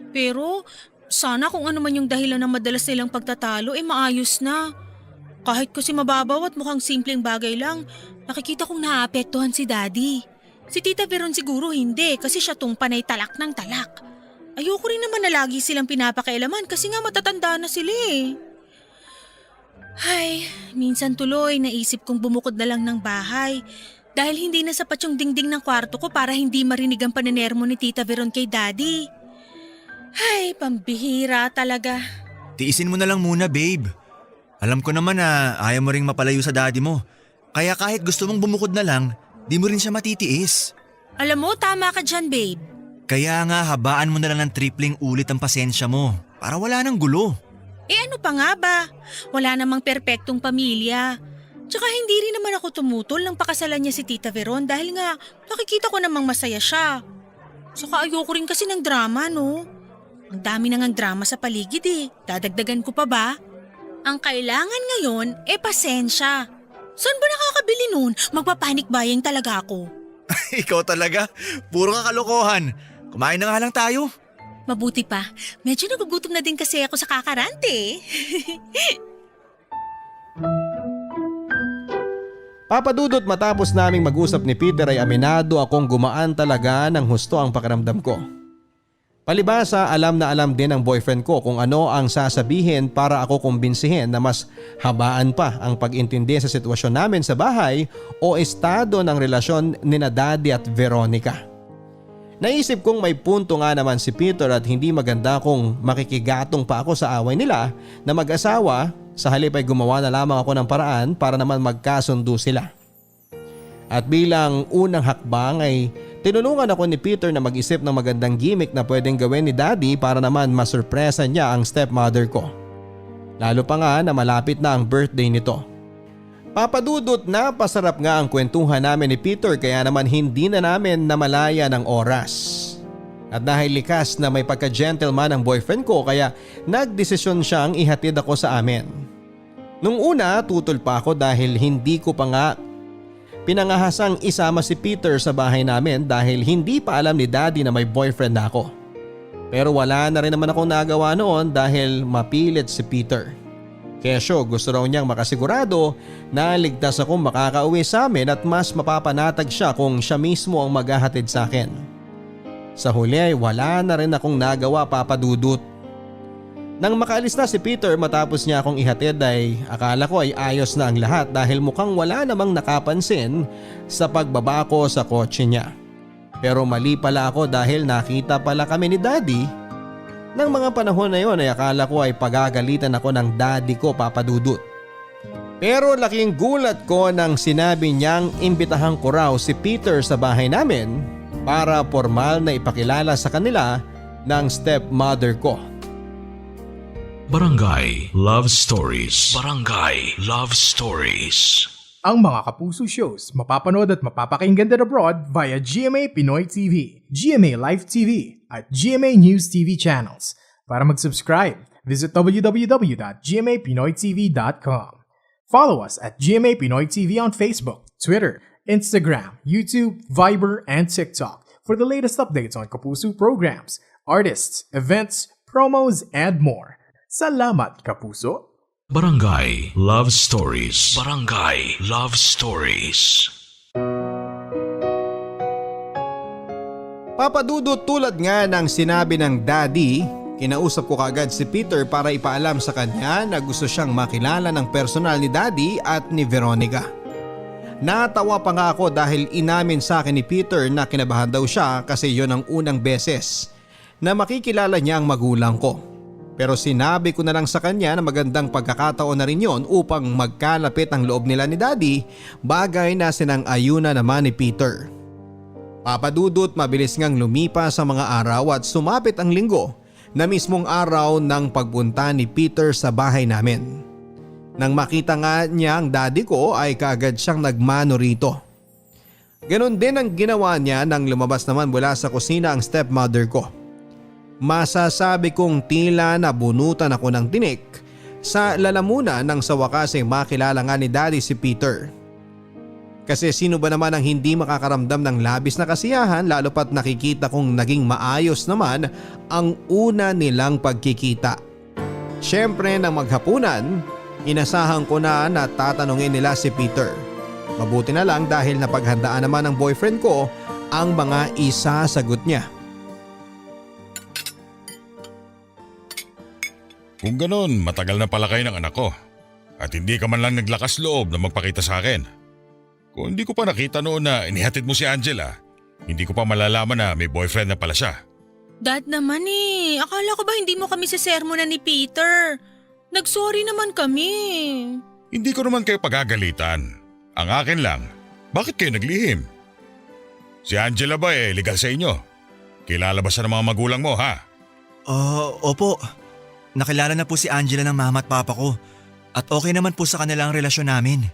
Pero sana kung ano man yung dahilan ng madalas nilang pagtatalo maayos na. Kahit kasi mababaw at mukhang simpleng bagay lang, nakikita kong naapektuhan si Daddy. Si Tita Veron siguro hindi kasi siya tong panay talak ng talak. Ayoko rin naman na lagi silang pinapakailaman kasi nga matatanda na sila eh. Ay, minsan tuloy naisip kong bumukod na lang ng bahay. Dahil hindi na sapat yung dingding ng kwarto ko para hindi marinig ang panenermo ni Tita Veron kay Daddy. Ay, pambihira talaga. Tiisin mo na lang muna, babe. Alam ko naman na ayaw mo ring mapalayo sa daddy mo. Kaya kahit gusto mong bumukod na lang, di mo rin siya matitiis. Alam mo, tama ka dyan, babe. Kaya nga habaan mo na lang ng tripling ulit ang pasensya mo para wala nang gulo. Ano pa nga ba? Wala namang perpektong pamilya. Tsaka hindi rin naman ako tumutol nang pakasalan niya si Tita Veron dahil nga nakikita ko namang masaya siya. Saka ayoko rin kasi ng drama, no? Ang dami na ngang drama sa paligid eh. Dadagdagan ko pa ba? Ang kailangan ngayon pasensya. Saan ba nakakabili nun? Magpapanik buying talaga ako. Ikaw talaga? Puro kakalokohan. Kumain na nga lang tayo. Mabuti pa. Medyo nagugutom na din kasi ako sa kakarante. Papadudot matapos naming mag-usap ni Peter ay aminado akong gumaan talaga ng husto ang pakiramdam ko. Palibhasa alam na alam din ng boyfriend ko kung ano ang sasabihin para ako kumbinsihin na mas habaan pa ang pag-intindi sa sitwasyon namin sa bahay o estado ng relasyon ni na Daddy at Veronica. Naisip kong may punto nga naman si Peter at hindi maganda kung makikigatong pa ako sa away nila na mag-asawa. Sa halip ay gumawa na lamang ako ng paraan para naman magkasundo sila. At bilang unang hakbang ay tinulungan ako ni Peter na mag-isip ng magandang gimmick na pwedeng gawin ni Daddy para naman masurpresa niya ang stepmother ko. Lalo pa nga na malapit na ang birthday nito. Papadudot na pasarap nga ang kwentuhan namin ni Peter kaya naman hindi na namin namalaya ng oras. At dahil likas na may pagka-gentleman ang boyfriend ko kaya nagdesisyon siyang ihatid ako sa amin. Nung una tutol pa ako dahil hindi ko pa nga pinangahasang isama si Peter sa bahay namin dahil hindi pa alam ni Daddy na may boyfriend na ako. Pero wala na rin naman akong nagawa noon dahil mapilit si Peter. Kesyo gusto raw niyang makasigurado na ligtas akong makakauwi sa amin at mas mapapanatag siya kung siya mismo ang maghahatid sa akin. Sa huli ay wala na rin akong nagawa, Papadudot. Nang makaalis na si Peter matapos niya akong ihatid ay akala ko ay ayos na ang lahat dahil mukhang wala namang nakapansin sa pagbaba ko sa kotse niya. Pero mali pala ako dahil nakita pala kami ni Daddy. Nang mga panahon na yon ay akala ko ay pagagalitan ako ng Daddy ko, Papadudot. Pero laking gulat ko nang sinabi niyang imbitahan ko raw si Peter sa bahay namin para formal na ipakilala sa kanila ng stepmother ko. Barangay Love Stories. Barangay Love Stories. Ang mga Kapuso shows mapapanood at mapapakinggan din abroad via GMA Pinoy TV, GMA Live TV at GMA News TV channels. Para mag-subscribe, visit www.gmapinoytv.com. Follow us at GMA Pinoy TV on Facebook, Twitter, Instagram, YouTube, Viber, and TikTok for the latest updates on Kapuso programs, artists, events, promos, and more. Salamat, Kapuso! Barangay Love Stories. Barangay Love Stories. Papadudot tulad nga ng sinabi ng Daddy, kinausap ko kagad si Peter para ipaalam sa kanya na gusto siyang makilala ng personal ni Daddy at ni Veronica. Natawa pa nga ako dahil inamin sa akin ni Peter na kinabahan daw siya kasi yon ang unang beses na makikilala niya ang magulang ko. Pero sinabi ko na lang sa kanya na magandang pagkakataon na rin yon upang magkalapit ang loob nila ni Daddy, bagay na sinang-ayuna naman ni Peter. Papadudot mabilis ngang lumipas sa mga araw at sumapit ang linggo na mismong araw ng pagpunta ni Peter sa bahay namin. Nang makita nga niya ang daddy ko ay kaagad siyang nagmano rito. Ganon din ang ginawa niya nang lumabas naman mula sa kusina ang stepmother ko. Masasabi kong tila nabunutan ako ng tinik sa lalamunan nang sa wakas ay makilala nga ni daddy si Peter. Kasi sino ba naman ang hindi makakaramdam ng labis na kasiyahan lalo pat nakikita kong naging maayos naman ang una nilang pagkikita. Siyempre nang maghapunan, inasahan ko na tatanungin nila si Peter. Mabuti na lang dahil napaghandaan naman ng boyfriend ko ang mga isasagot niya. Kung ganon, matagal na pala kayo ng anak ko. At hindi ka man lang naglakas loob na magpakita sa akin. Kung hindi ko pa nakita noon na inihatid mo si Angela, hindi ko pa malalaman na may boyfriend na pala siya. Dad naman akala ko ba hindi mo kami sisermonan ni Peter? Nagsorry naman kami. Hindi ko naman kayo pagagalitan. Ang akin lang, bakit kayo naglihim? Si Angela ba legal sa inyo? Kilala ba siya ng mga magulang mo ha? Opo. Nakilala na po si Angela ng mama at papa ko. At okay naman po sa kanila ang relasyon namin.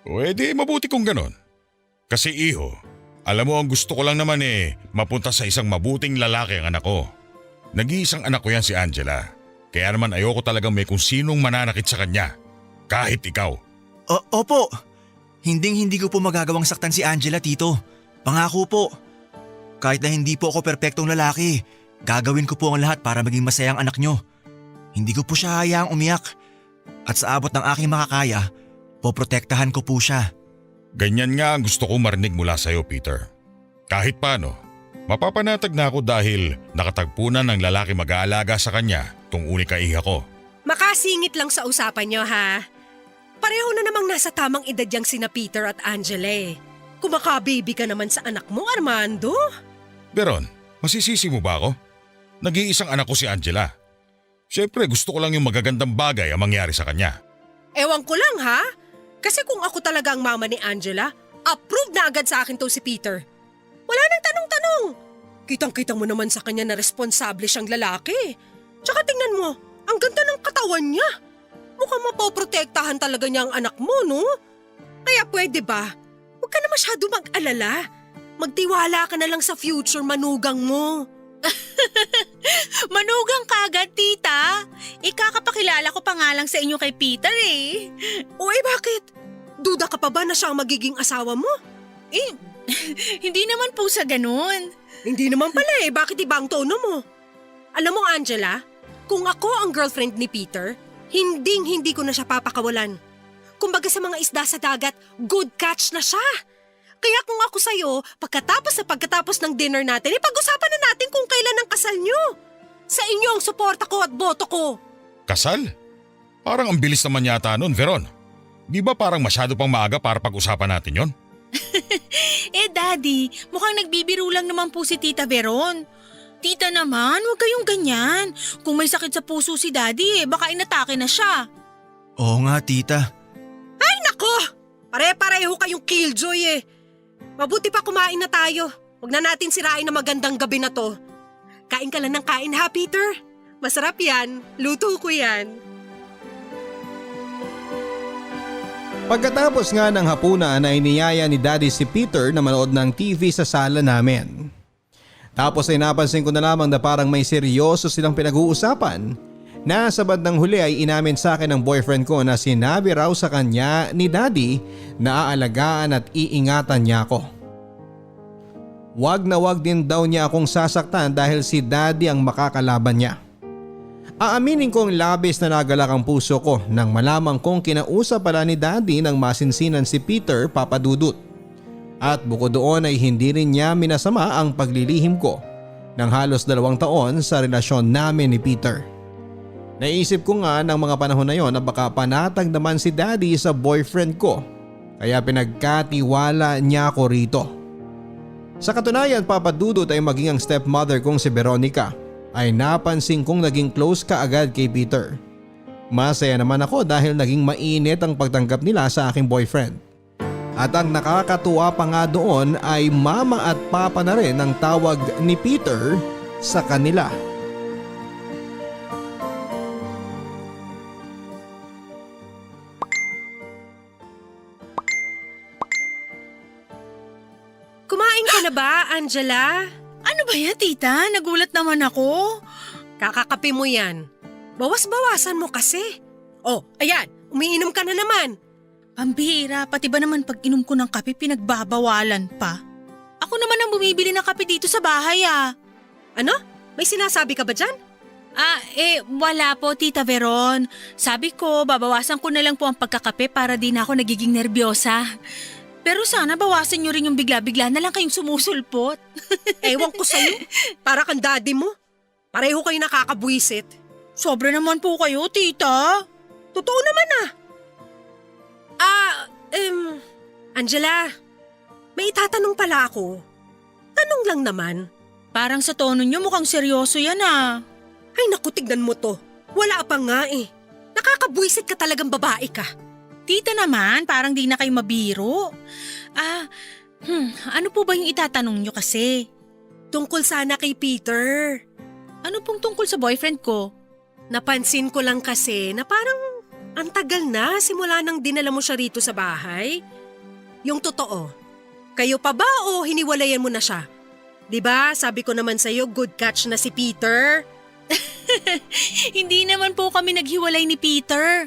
O mabuti kung ganon. Kasi iho, alam mo ang gusto ko lang naman mapunta sa isang mabuting lalaki ang anak ko. Nag-iisang anak ko yan si Angela. Kaya naman ayoko talagang may kung sinong mananakit sa kanya. Kahit ikaw. Opo. Hindi ko po magagawang saktan si Angela, tito. Pangako po. Kahit na hindi po ako perpektong lalaki, gagawin ko po ang lahat para maging masaya ang anak nyo. Hindi ko po siya hayaang umiyak. At sa abot ng aking makakaya, poprotektahan ko po siya. Ganyan nga ang gusto ko marinig mula sa'yo, Peter. Kahit paano, mapapanatag na ako dahil nakatagpo na ng lalaki mag-aalaga sa kanya tung unika iha ko. Makasingit lang sa usapan nyo ha. Pareho na namang nasa tamang edad yang sina Peter at Angela. Kumakababy ka naman sa anak mo, Armando. Beron, masisisi mo ba ako? Nag-iisang anak ko si Angela. Siyempre gusto ko lang yung magagandang bagay ang mangyari sa kanya. Ewan ko lang ha. Kasi kung ako talaga ang mama ni Angela, approve na agad sa akin to si Peter. Wala nang tanong-tanong. Kitang-kita mo naman sa kanya na responsable siyang lalaki. Tsaka tingnan mo, ang ganda ng katawan niya. Mukhang mapoprotektahan talaga niya ang anak mo, no? Kaya pwede ba? Huwag ka na masyado mag-alala. Magtiwala ka na lang sa future manugang mo. Manugang ka agad, tita. Ikakapakilala ko pa nga lang sa inyo kay Peter Uy, bakit? Duda ka pa ba na siya ang magiging asawa mo? Hindi naman po sa ganun. Hindi naman pala bakit iba ang tono mo? Alam mo, Angela, kung ako ang girlfriend ni Peter, hindi ko na siya papakawalan. Kumbaga sa mga isda sa dagat, good catch na siya. Kaya kung ako sa'yo, pagkatapos ng dinner natin, pag-usapan na natin kung kailan ang kasal nyo. Sa inyo ang suporta ko at boto ko. Kasal? Parang ang bilis naman yata nun, Veron. Di ba parang masyado pang maaga para pag-usapan natin yon? Daddy, mukhang nagbibiro lang naman po si Tita Veron. Tita naman, huwag kayong ganyan. Kung may sakit sa puso si Daddy, baka inatake na siya. Oo nga, tita. Ay nako! Pare-pareho kayong killjoy Mabuti pa kumain na tayo. Huwag na natin sirain na magandang gabi na to. Kain ka lang ng kain ha, Peter? Masarap yan. Luto ko yan. Pagkatapos nga ng hapunan ay niyaya ni Daddy si Peter na manood ng TV sa sala namin. Tapos ay napansin ko na lamang na parang may seryoso silang pinag-uusapan. Na sa bandang huli ay inamin sa akin ng boyfriend ko na sinabi raw sa kanya ni Daddy na aalagaan at iingatan niya ako. Wag na wag din daw niya akong sasaktan dahil si Daddy ang makakalaban niya. Aaminin kong labis na nagalak ang puso ko nang malamang kong kinausap pala ni Daddy nang masinsinan si Peter papadudot. At bukod doon ay hindi rin niya minasama ang paglilihim ko ng halos 2 taon sa relasyon namin ni Peter. Naisip ko nga ng mga panahon na yon na baka panatag naman si Daddy sa boyfriend ko kaya pinagkatiwala niya ako rito. Sa katunayan, papadudot ay maging ang stepmother kong si Veronica ay napansin kong naging close ka agad kay Peter. Masaya naman ako dahil naging mainit ang pagtanggap nila sa aking boyfriend. At ang nakakatuwa pa nga doon ay mama at papa na rin ang tawag ni Peter sa kanila. Kumain ka na ba, Angela? Ano ba yan, tita? Nagulat naman ako. Kakakape mo yan. Bawas-bawasan mo kasi. Oh, ayan, umiinom ka na naman. Pambihira, pati ba naman pag inom ko ng kape pinagbabawalan pa? Ako naman ang bumibili ng kape dito sa bahay Ano? May sinasabi ka ba dyan? Wala po, Tita Veron. Sabi ko, babawasan ko na lang po ang pagkakape para di na ako nagiging nervyosa. Pero sana bawasan nyo rin yung bigla-bigla na lang kayong sumusulpot. Ewan ko sa'yo. Para kang daddy mo. Pareho kayo nakakabwisit. Sobra naman po kayo, tita. Totoo naman Angela, may itatanong pala ako. Tanong lang naman. Parang sa tono nyo mukhang seryoso yan Ay naku, tignan mo to. Wala pa nga eh. Nakakabwisit ka talagang babae ka. Tita naman, parang di na kayo mabiro. Ano po ba yung itatanong nyo kasi? Tungkol sana kay Peter. Ano pong tungkol sa boyfriend ko? Napansin ko lang kasi na parang ang tagal na simula nang dinala mo siya rito sa bahay. Yung totoo, kayo pa ba o hiniwalayan mo na siya? 'Di ba? Sabi ko naman sa'yo, good catch na si Peter. Hindi naman po kami naghiwalay ni Peter.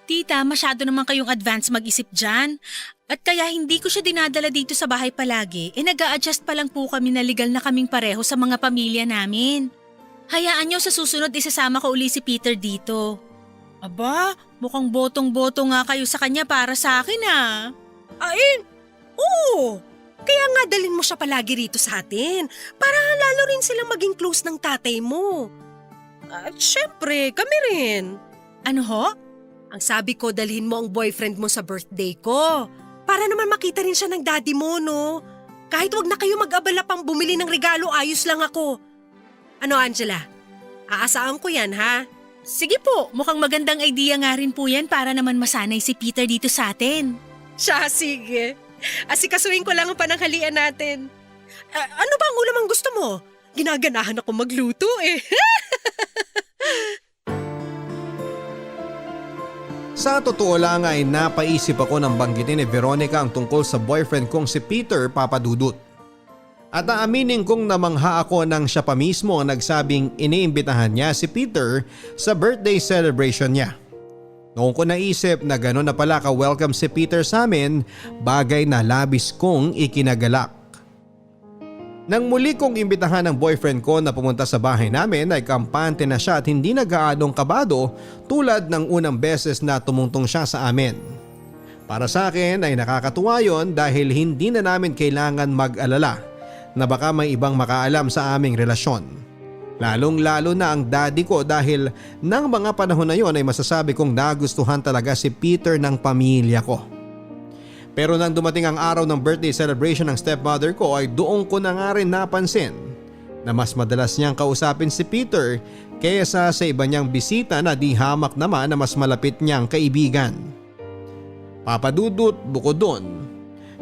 Tita, masyado naman kayong advance mag-isip dyan. At kaya hindi ko siya dinadala dito sa bahay palagi, nag-a-adjust pa lang po kami na legal na kaming pareho sa mga pamilya namin. Hayaan niyo sa susunod isasama ko uli si Peter dito. Aba, mukhang botong-boto nga kayo sa kanya para sa akin Oo. Kaya nga dalhin mo siya palagi rito sa atin para lalo rin silang maging close ng tatay mo. At syempre, kami rin. Ano ho? Ang sabi ko, dalhin mo ang boyfriend mo sa birthday ko. Para naman makita rin siya ng daddy mo, no? Kahit wag na kayo mag-abala pang bumili ng regalo, ayos lang ako. Ano, Angela? Aasaan ko yan, ha? Sige po, mukhang magandang idea nga rin po yan para naman masanay si Peter dito sa atin. Siya, sige. Asikasuhin ko lang ang pananghalian natin. Ano ba ang ulam ang gusto mo? Ginaganahan ako magluto eh. Sa totoo lang ay napaisip ako nang banggitin ni Veronica ang tungkol sa boyfriend kong si Peter Papadudut. At aaminin kong namangha ako nang siya pa mismo ang nagsabing iniimbitahan niya si Peter sa birthday celebration niya. Noong ko naisip na gano'n na pala ka-welcome si Peter sa amin, bagay na labis kong ikinagalak. Nang muli kong imbitahan ng boyfriend ko na pumunta sa bahay namin ay kampante na siya at hindi na gaanong kabado tulad ng unang beses na tumungtong siya sa amin. Para sa akin ay nakakatuwa yon dahil hindi na namin kailangan mag-alala na baka may ibang makaalam sa aming relasyon. Lalong-lalo na ang daddy ko dahil nang mga panahon na yon ay masasabi kong nagustuhan talaga si Peter ng pamilya ko. Pero nang dumating ang araw ng birthday celebration ng stepmother ko ay doon ko na nga rin napansin na mas madalas niyang kausapin si Peter kaysa sa iba niyang bisita na di hamak naman na mas malapit niyang kaibigan. Papadudut bukod doon,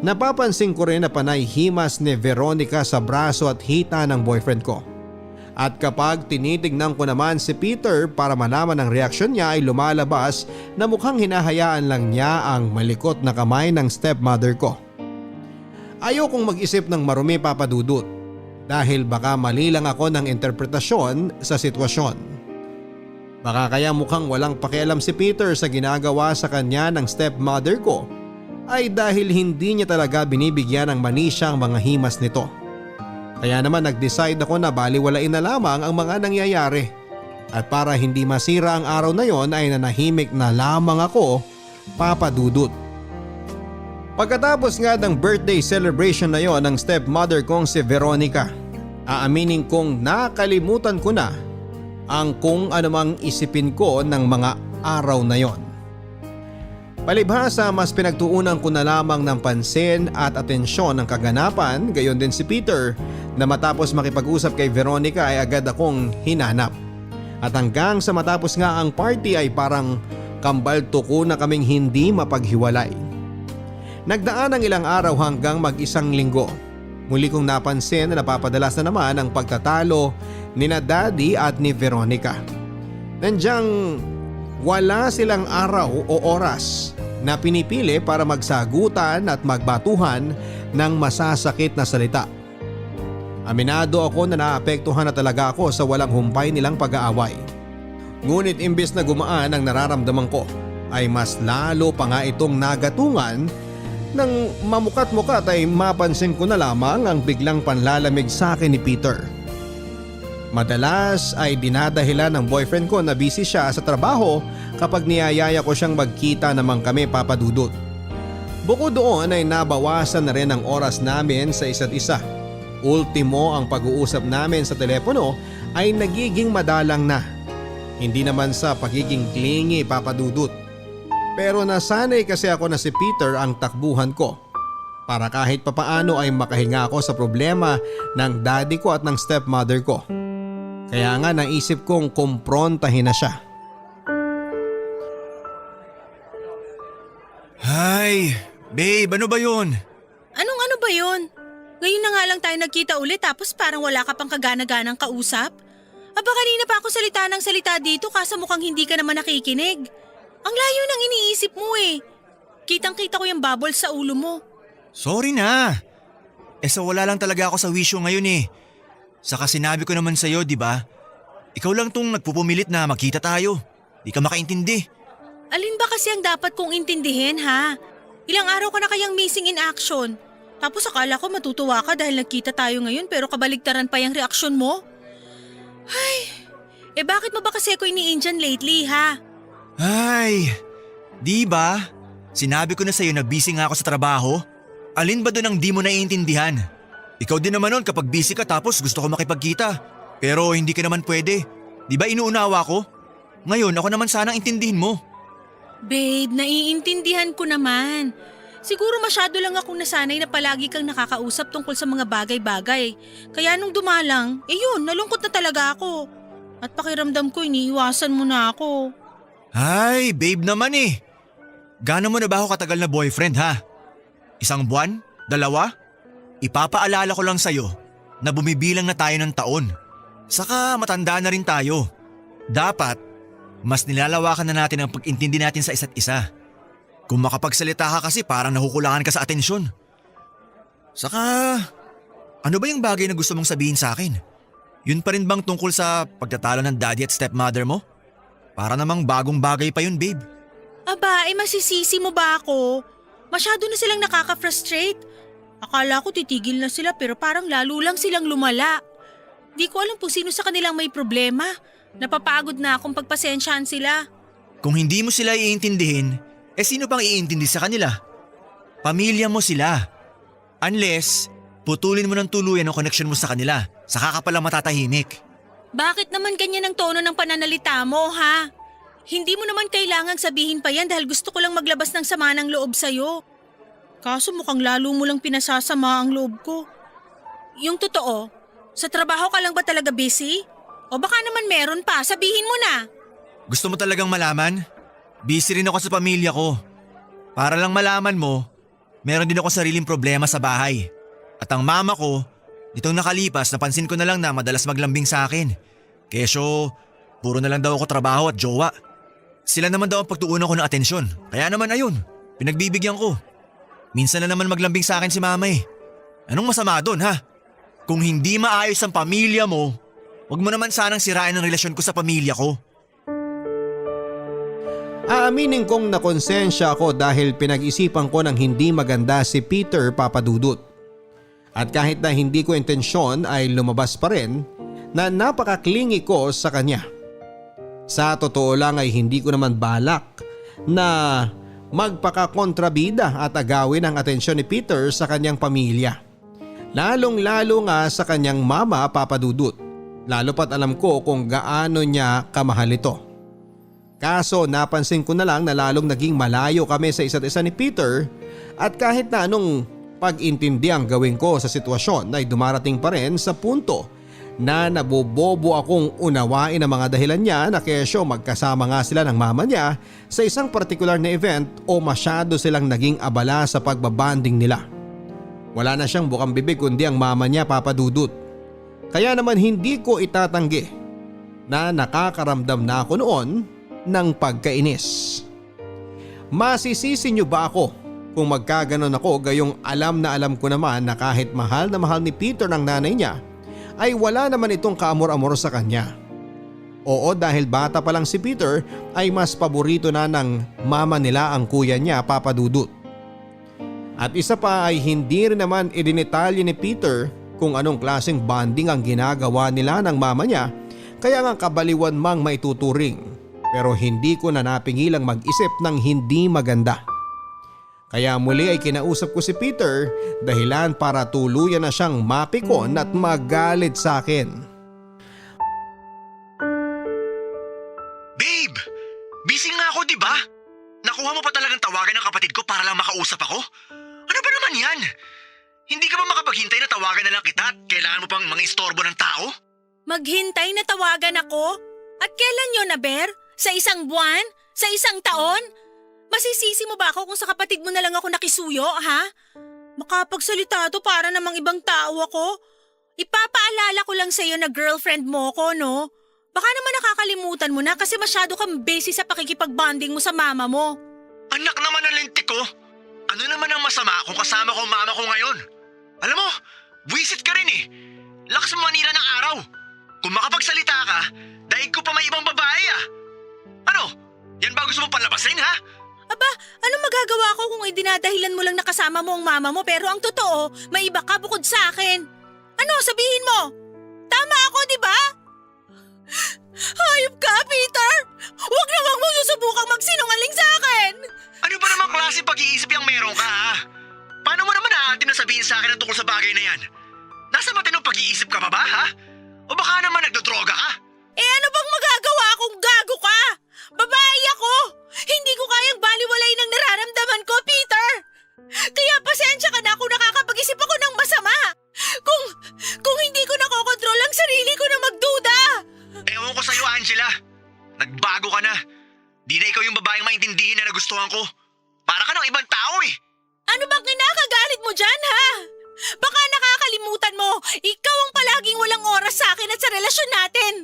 napapansin ko rin na panay himas ni Veronica sa braso at hita ng boyfriend ko. At kapag tinitignan ko naman si Peter para malaman ang reaksyon niya ay lumalabas na mukhang hinahayaan lang niya ang malikot na kamay ng stepmother ko. Ayokong mag-isip ng marumi, Papadudut, dahil baka mali lang ako ng interpretasyon sa sitwasyon. Baka kaya mukhang walang pakialam si Peter sa ginagawa sa kanya ng stepmother ko ay dahil hindi niya talaga binibigyan ng manisya ang mga himas nito. Kaya naman nag-decide ako na baliwalain na lamang ang mga nangyayari. At para hindi masira ang araw na yon ay nanahimik na lamang ako, Papadudut. Pagkatapos nga ng birthday celebration na yon ng stepmother kong si Veronica, aaminin kong nakalimutan ko na ang kung anumang isipin ko ng mga araw na yon. Palibhasa, mas pinagtuunan ko na lamang ng pansin at atensyon ng kaganapan, gayon din si Peter na matapos makipag-usap kay Veronica ay agad akong hinanap. At hanggang sa matapos nga ang party ay parang kambal tuko na kaming hindi mapaghiwalay. Nagdaan ang ilang araw hanggang mag-isang linggo. Muli kong napansin na napapadalas na naman ang pagtatalo ni na Daddy at ni Veronica. Nandyang wala silang araw o oras na pinipili para magsagutan at magbatuhan ng masasakit na salita. Aminado ako na naapektuhan na talaga ako sa walang humpay nilang pag-aaway. Ngunit imbes na gumaan ang nararamdaman ko ay mas lalo pa nga itong nagatungan nang mamukat-mukat ay mapansin ko na lamang ang biglang panlalamig sa akin ni Peter. Madalas ay dinadahilan ng boyfriend ko na busy siya sa trabaho kapag niyayaya ko siyang magkita naman kami, Papa Dudut. Bukod doon ay nabawasan na rin ang oras namin sa isa't isa. Ultimo ang pag-uusap namin sa telepono ay nagiging madalang na. Hindi naman sa pagiging clingy, Papa Dudut. Pero nasanay kasi ako na si Peter ang takbuhan ko para kahit papaano ay makahinga ako sa problema ng daddy ko at ng stepmother ko. Kaya nga naisip kong kumprontahin na siya. Ay, babe, ano ba yun? Anong ano ba yun? Ngayon na nga lang tayo nagkita ulit tapos parang wala ka pang kagana-ganang kausap? Aba kanina pa ako salita ng salita dito kaso mukhang hindi ka naman nakikinig. Ang layo ng iniisip mo eh. Kitang-kita ko yung bubble sa ulo mo. Sorry na. Wala lang talaga ako sa wisyo ngayon eh. Saka sinabi ko naman sa'yo, di ba? Ikaw lang tong nagpupumilit na magkita tayo. Di ka makaintindi. Alin ba kasi ang dapat kong intindihin ha? Ilang araw ka na kayang missing in action. Tapos akala ko matutuwa ka dahil nagkita tayo ngayon pero kabaligtaran pa yung reaksyon mo? Ay, bakit mo ba kasi ako ini-Indian lately ha? Ay, di ba? Sinabi ko na sa'yo na busy nga ako sa trabaho. Alin ba doon ang di mo naiintindihan? Ikaw din naman nun kapag busy ka tapos gusto ko makipagkita. Pero hindi ka naman pwede. Di ba inuunawa ko? Ngayon ako naman sanang intindihin mo. Babe, naiintindihan ko naman. Siguro masyado lang akong nasanay na palagi kang nakakausap tungkol sa mga bagay-bagay. Kaya nung dumalang, yun, nalungkot na talaga ako. At pakiramdam ko iniiwasan mo na ako. Ay, babe naman eh. Gaano mo na ba ako katagal na boyfriend ha? 1 buwan? 2? Ipapaalala ko lang sa'yo na bumibilang na tayo ng taon. Saka matanda na rin tayo. Dapat, mas nilalawakan na natin ang pag-intindi natin sa isa't isa. Kung makapagsalita ka kasi parang nakukulangan ka sa atensyon. Saka, ano ba yung bagay na gusto mong sabihin sa akin? Yun pa rin bang tungkol sa pagtatalo ng daddy at stepmother mo? Para namang bagong bagay pa yun, babe. Aba, masisisi mo ba ako? Masyado na silang nakaka-frustrate. Akala ko titigil na sila pero parang lalo lang silang lumala. Di ko alam kung sino sa kanilang may problema. Napapagod na akong pagpasensyahan sila. Kung hindi mo sila iintindihin, sino pang iintindi sa kanila? Pamilya mo sila. Unless, putulin mo ng tuluyan ang connection mo sa kanila. Saka ka palang matatahimik. Bakit naman ganyan ang tono ng pananalita mo, ha? Hindi mo naman kailangang sabihin pa yan dahil gusto ko lang maglabas ng sama ng loob sa'yo. Kaso mukhang lalo mo lang pinasasama ang loob ko. Yung totoo, sa trabaho ka lang ba talaga busy? O baka naman meron pa, sabihin mo na. Gusto mo talagang malaman? Busy rin ako sa pamilya ko. Para lang malaman mo, meron din ako sariling problema sa bahay. At ang mama ko, nitong nakalipas napansin ko na lang na madalas maglambing sa akin. Kesyo, puro na lang daw ako trabaho at jowa. Sila naman daw ang pagtuunan ko ng atensyon. Kaya naman ayun, pinagbibigyan ko. Minsan na naman maglambing sa akin si mama eh. Anong masama doon ha? Kung hindi maayos ang pamilya mo, wag mo naman sanang sirain ang relasyon ko sa pamilya ko. Aaminin kong nakonsensya ako dahil pinag-isipan ko ng hindi maganda si Peter, Papa Dudut. At kahit na hindi ko intensyon ay lumabas pa rin na napaka-clingy ko sa kanya. Sa totoo lang ay hindi ko naman balak na magpaka-kontrabida at agawin ang atensyon ni Peter sa kanyang pamilya. Lalong-lalo nga sa kanyang mama, Papa Dudut. Lalo pat alam ko kung gaano niya kamahal ito. Kaso napansin ko na lang na lalong naging malayo kami sa isa't isa ni Peter at kahit na anong pag-intindi ang gawin ko sa sitwasyon ay dumarating pa rin sa punto na nabobobo akong unawain ang mga dahilan niya na kesyo magkasama nga sila ng mama niya sa isang partikular na event o masyado silang naging abala sa pagbabanding nila. Wala na siyang bukang bibig kundi ang mama niya, Papa Dudut. Kaya naman hindi ko itatanggi na nakakaramdam na ako noon ng pagkainis. Masisisi niyo ba ako Kung magkaganon ako gayong alam na alam ko naman na kahit mahal na mahal ni Peter ng nanay niya ay wala naman itong kaamor-amor sa kanya. Oo, dahil bata pa lang si Peter ay mas paborito na ng mama nila ang kuya niya, Papa Dudut. At isa pa ay hindi rin naman idinitalye ni Peter kung anong klaseng bonding ang ginagawa nila ng mama niya, kaya nga kabaliwan mang maituturing. Pero hindi ko na napigilang mag-isip ng hindi maganda. Kaya muli ay kinausap ko si Peter dahilan para tuluyan na siyang mapikon at magalit sa akin. Babe! Busy nga ako, di ba? Nakuha mo pa talagang tawagan ng kapatid ko para lang makausap ako? Ano ba naman yan? Hindi ka ba makapaghintay na tawagan na lang kita at kailangan mo pang mga istorbo ng tao? Maghintay na tawagan ako? At kailan yun, Aber? Sa isang buwan? Sa isang taon? Masisisi mo ba ako kung sa kapatid mo na lang ako nakisuyo, ha? Makapagsalita to para namang ibang tao ako. Ipapaalala ko lang sa'yo na girlfriend mo ko, no? Baka naman nakakalimutan mo na kasi masyado kang busy sa pakikipagbonding mo sa mama mo. Anak naman ng lintik ko! Ano naman ang masama kung kasama ko ang mama ko ngayon? Alam mo, buwisit ka rin eh. Lakas mo manira ng araw. Kung makapagsalita ka, daig ko pa may ibang babae ah. Ano? Yan ba gusto mong palabasin ha? Aba, ano magagawa ko kung idinadahilan mo lang nakasama mo ang mama mo pero ang totoo, may iba ka bukod sa akin? Ano, sabihin mo? Tama ako, di ba? Hayop ka, Peter! Huwag na huwag mo susubukang magsinungaling sa akin! Ano ba namang klase pag-iisip yung meron ka ha? Paano mo naman naatin na sabihin sa akin ang tungkol sa bagay na yan? Nasa matinong pag-iisip ka pa ba ha? O baka naman nagdodroga ka? Eh ano bang magagawa kung gago ka? Babae ako! Hindi ko kayang baliwalay ng nararamdaman ko, Peter! Kaya pasensya ka na kung nakakapag-isip ako ng masama! Kung hindi ko nakokontrol ang sarili ko na magduda! Ewan ko sa'yo, Angela. Nagbago ka na. Di na ikaw yung babaeng maintindihin na nagustuhan ko. Para ka ng ibang tao eh. Ano bang kinakagalit mo dyan, ha? Baka nakakalimutan mo, ikaw ang palaging walang oras sa akin at sa relasyon natin.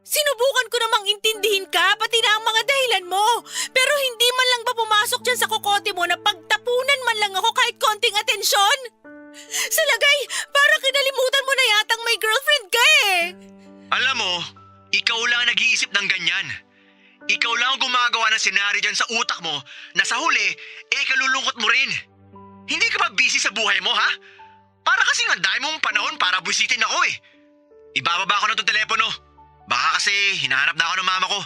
Sinubukan ko namang intindihin ka, pati na ang mga dahilan mo. Pero hindi man lang ba pumasok dyan sa kokote mo na pagtapunan man lang ako kahit konting atensyon? Sa lagay, parang kinalimutan mo na yatang may girlfriend ka eh. Alam mo, ikaw lang nag-iisip ng ganyan. Ikaw lang ang gumagawa ng senaryo dyan sa utak mo na sa huli, kalulungkot mo rin. Hindi ka ba busy sa buhay mo, ha? Para kasing ang dami mong panahon para buwisitin ako eh. Ibababa ko na itong telepono. Baka kasi hinahanap na ako ng mama ko.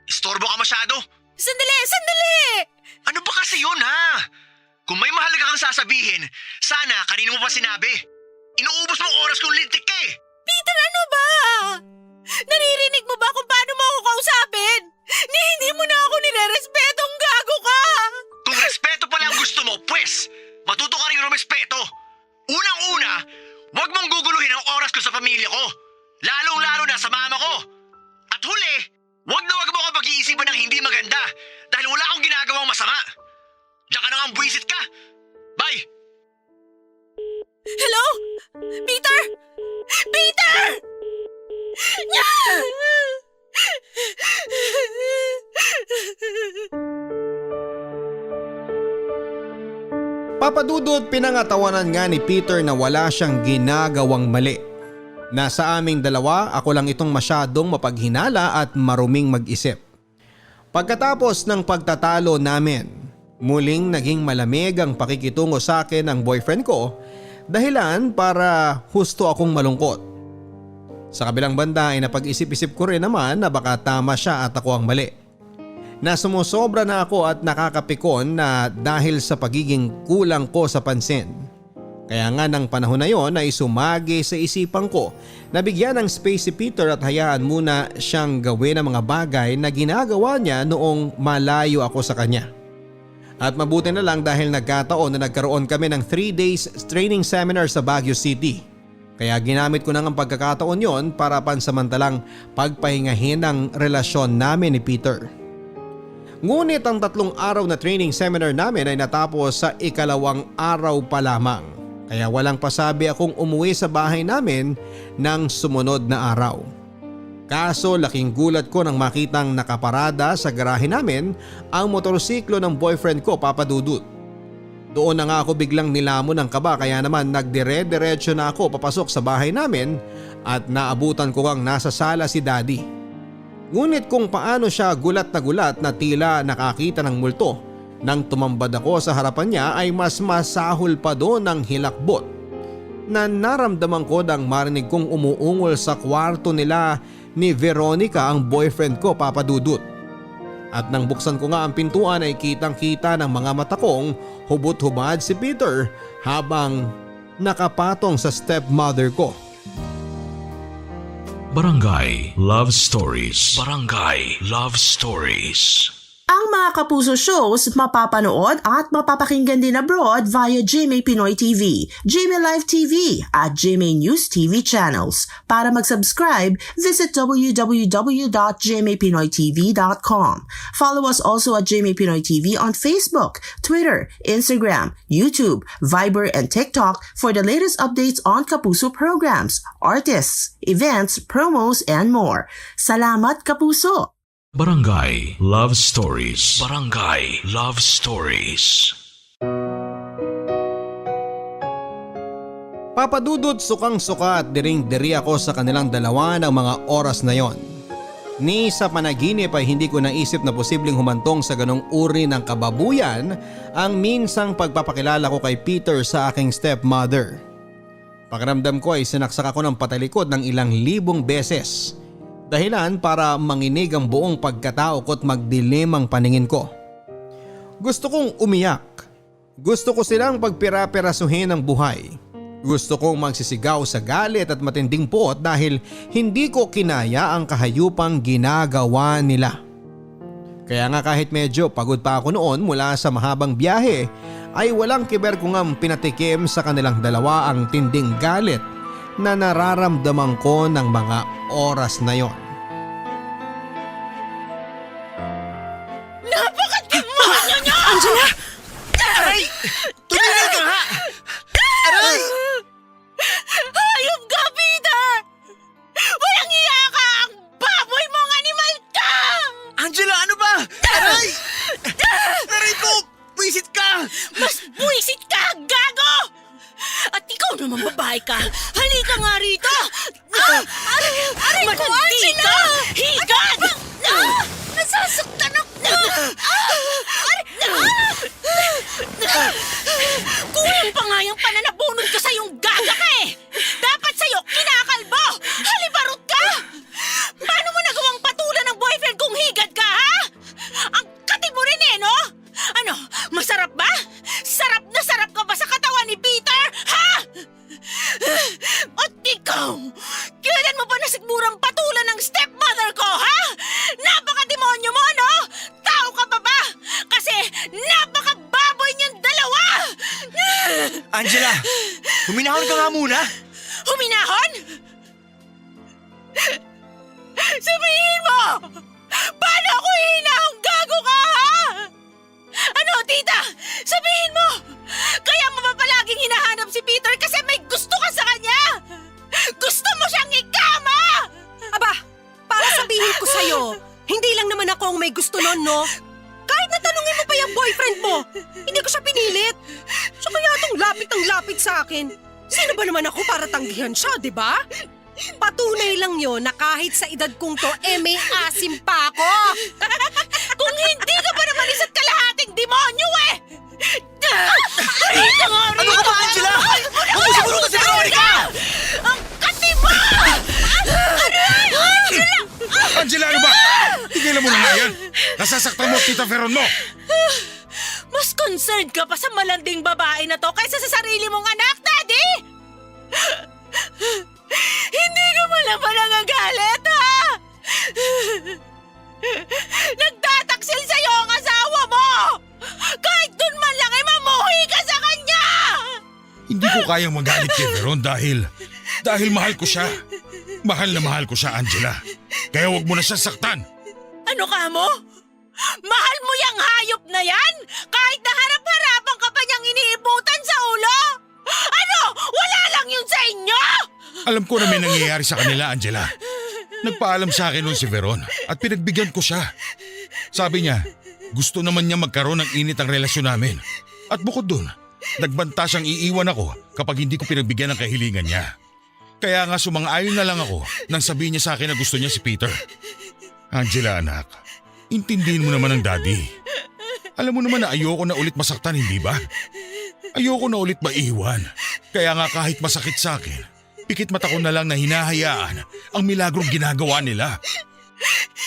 Istorbo ka masyado. Sandali! Ano ba kasi yun, ha? Kung may mahalaga kang sasabihin, sana kanino mo pa sinabi. Inuubos mong oras kung lintik ka eh. Peter, ano ba? Naririnig mo ba kung paano mo ako kausapin? Hindi mo na ako nire-respetong gago ka! Kung respeto pala ang gusto mo, pues, matuto ka rin rumespeto. Unang-una, huwag mong guguluhin ang oras ko sa pamilya ko. Lalong-lalo na sa mama ko. At huli, huwag na huwag mo ako pag-iisipan ng hindi maganda dahil wala akong ginagawang masama. Diyan ka na nga buwisit ka. Bye! Hello? Peter! Peter! Papa Dudut, pinangatawanan nga ni Peter na wala siyang ginagawang mali. Nasa aming dalawa, ako lang itong masyadong mapaghinala at maruming mag-isip. Pagkatapos ng pagtatalo namin, muling naging malamig ang pakikitungo sa akin ng boyfriend ko, dahilan para husto akong malungkot. Sa kabilang banda ay napag-isip-isip ko rin naman na baka tama siya at ako ang mali. Na sumusobra na ako at nakakapikon na dahil sa pagiging kulang ko sa pansin. Kaya nga ng panahon na yon ay sumagi sa isipan ko na bigyan ng space si Peter at hayaan muna siyang gawin ang mga bagay na ginagawa niya noong malayo ako sa kanya. At mabuti na lang dahil nagkataon na nagkaroon kami ng 3 days training seminar sa Baguio City. Kaya ginamit ko na ang pagkakataon yon para pansamantalang pagpahingahin ang relasyon namin ni Peter. Ngunit ang 3 araw na training seminar namin ay natapos sa ikalawang araw pa lamang. Kaya walang pasabi akong umuwi sa bahay namin ng sumunod na araw. Kaso laking gulat ko nang makitang nakaparada sa garahe namin ang motorsiklo ng boyfriend ko, Papa Dudut. Doon na nga ako biglang nilamon ng kaba kaya naman nagdire-diretso na ako papasok sa bahay namin at naabutan ko kang nasa sala si Daddy. Ngunit kung paano siya gulat na tila nakakita ng multo nang tumambad ako sa harapan niya ay mas masahol pa doon ng hilakbot na naramdaman ko nang marinig kong umuungol sa kwarto nila ni Veronica ang boyfriend ko, Papa Dudut. At nang buksan ko nga ang pintuan ay kitang-kita ng mga mata kong hubot-hubad si Peter habang nakapatong sa stepmother ko. Barangay Love Stories. Barangay Love Stories. Ang mga Kapuso shows mapapanood at mapapakinggan din abroad via GMA Pinoy TV, GMA Live TV at GMA News TV channels. Para mag-subscribe, visit www.gmapinoytv.com. Follow us also at GMA Pinoy TV on Facebook, Twitter, Instagram, YouTube, Viber, and TikTok for the latest updates on Kapuso programs, artists, events, promos, and more. Salamat, Kapuso! Barangay Love Stories. Barangay Love Stories. Papa Dudut, sukang-suka at diring-diri ako sa kanilang dalawa ng mga oras na yon. Ni sa panaginip ay hindi ko naisip na posibleng humantong sa ganong uri ng kababuyan ang minsang pagpapakilala ko kay Peter sa aking stepmother. Pakiramdam ko ay sinaksak ako ng patalikod ng ilang libong beses. Dahilan para manginig ang buong pagkatao ko at magdilim ang paningin ko. Gusto kong umiyak. Gusto ko silang pagpira-pirasuhin ng buhay. Gusto kong magsisigaw sa galit at matinding puot dahil hindi ko kinaya ang kahayupang ginagawa nila. Kaya nga kahit medyo pagod pa ako noon mula sa mahabang biyahe ay walang kiber ko ngang pinatikim sa kanilang dalawa ang tinding galit na nararamdaman ko ng mga oras na yon. Napaka-demonyo niyo! Angela! Aray! Tumigil ka nga! Aray! Hayop ka, Peter! Walang iya ka! Ang baboy mong animal ka! Angela, ano ba? Aray! Aray ko! Pwisit ka! Mas buwisit ka, gago! At ikaw naman babae ka! Halika nga rito! Aray ko, Angela! Higad! Nasasaktan ako! Kulang pa nga yung pananabunod ko sa yung gaga ka eh! Dapat sa'yo kinakalbo! Halibarot ka! Paano mo nagawang patulan ng boyfriend kung higad ka, ha? Ang kati mo rin eh, no? Ano, masarap ba? Sarap na sarap ka ba sa katawan ni Peter, ha? At ikaw, kailan mo ba nasigmurang patulan ng stepmother ko, ha? Napaka-demonyo mo, no? Tao ka pa ba? Kasi napaka-baboy niyong dalawa! Angela, huminahon ka nga muna. Huminahon? Sabihin mo! Paano ako hihinahon? Gago ka, ha? Ano, tita? Sabihin mo! Kaya mo ba palaging hinahanap si Peter kasi may gusto ka sa kanya? Gusto mo siyang ikama! Aba, para sabihin ko sa'yo, hindi lang naman ako ang may gusto nun, no? Kahit natanungin mo pa yung boyfriend mo, hindi ko siya pinilit. Siya kaya itong lapit ng lapit sa akin. Sino ba naman ako para tanggihan siya, di ba? Patunay lang yon na kahit sa edad kong to, may asim pa ako. Kung hindi ka pa naman isa't kalahating demonyo eh! Halika nga rito! Ano ka ba, Angela? Huwag mo siguro kasi Veronica! Ang kati mo! Angela, ano ba? Tigilan mo na nga yan. Nasasaktan mo at Tita Veron mo. Mas concerned ka pa sa malanding babae na to kaysa sa sarili mong anak, Daddy! Hindi ka mo lang pa nangagalit, ha? Nagtataksil sa'yo ang asawa mo! Kahit dun man lang ay mamuhi ka sa kanya! Hindi ko kayang magalit kay Veron dahil mahal ko siya. Mahal na mahal ko siya, Angela. Kaya wag mo na siya saktan. Ano ka mo? Mahal mo yung hayop na yan? Kahit naharap-harapan ka pa niyang iniibutan sa ulo? Ano? Wala lang yun sa inyo? Alam ko na may nangyayari sa kanila, Angela. Nagpaalam sa akin noon si Veron at pinagbigyan ko siya. Sabi niya, gusto naman niya magkaroon ng init ang relasyon namin. At bukod dun, nagbanta siyang iiwan ako kapag hindi ko pinagbigyan ng kahilingan niya. Kaya nga sumang-ayon na lang ako nang sabihin niya sa akin na gusto niya si Peter. Angela anak, intindihin mo naman ang daddy. Alam mo naman na ayoko na ulit masaktan, hindi ba? Ayoko na ulit maiwan. Kaya nga kahit masakit sa akin, pikit mata ko na lang na hinahayaan ang milagrong ginagawa nila.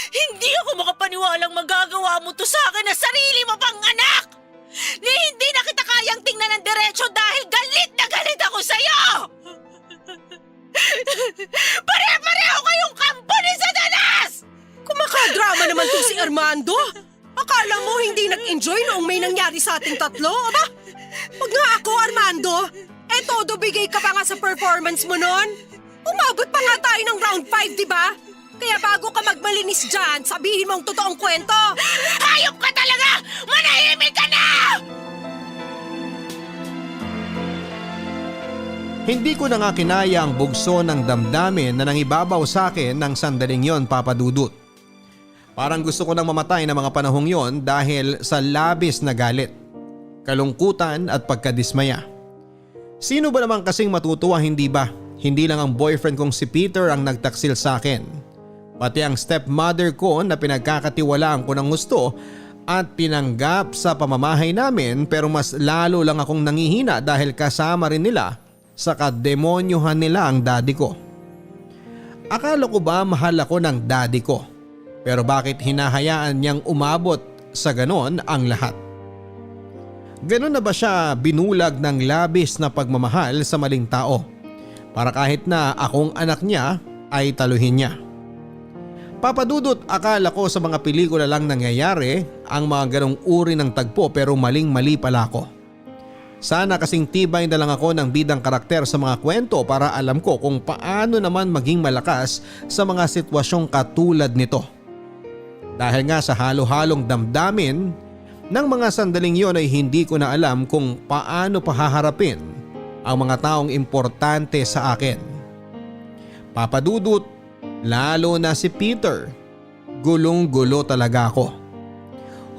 Hindi ako makapaniwalang magagawa mo to sa akin na sarili mo pang anak! Ni hindi na kita kayang tingnan ng diretsyo dahil galit na galit ako sa'yo! Pare-pareho kayong kampo ni Satanas! Kumakadrama naman to si Armando. Akala mo hindi nag-enjoy noong may nangyari sa ating tatlo, aba? Wag nga ako, Armando. Todo bigay ka pa nga sa performance mo noon. Umabot pa nga tayo ng round 5, di ba? Kaya bago ka magmalinis dyan, sabihin mo ang totoong kwento. Hayop ka talaga! Manahimik ka na! Hindi ko na nga kinaya ang bugso ng damdamin na nangibabaw sa akin ng sandaling yon, Papa Dudut. Parang gusto ko nang mamatay ng mga panahong yon dahil sa labis na galit, kalungkutan at pagkadismaya. Sino ba naman kasing matutuwa, hindi ba? Hindi lang ang boyfriend kong si Peter ang nagtaksil sa akin. Pati ang stepmother ko na pinagkakatiwalaan ko ng gusto at pinanggap sa pamamahay namin, pero mas lalo lang akong nangihina dahil kasama rin nila sa kademonyohan nila ang daddy ko. Akala ko ba mahal ako ng daddy ko? Pero bakit hinahayaan niyang umabot sa ganon ang lahat? Ganon na ba siya binulag ng labis na pagmamahal sa maling tao para kahit na akong anak niya ay taluhin niya? Papa Dudut, akala ko sa mga pelikula lang nangyayari ang mga ganong uri ng tagpo, pero maling-mali pala ako. Sana kasing tibay na lang ako ng bidang karakter sa mga kwento para alam ko kung paano naman maging malakas sa mga sitwasyong katulad nito. Dahil nga sa halo-halong damdamin ng mga sandaling yon ay hindi ko na alam kung paano pahaharapin ang mga taong importante sa akin. Papa Dudut, lalo na si Peter, gulong-gulo talaga ako.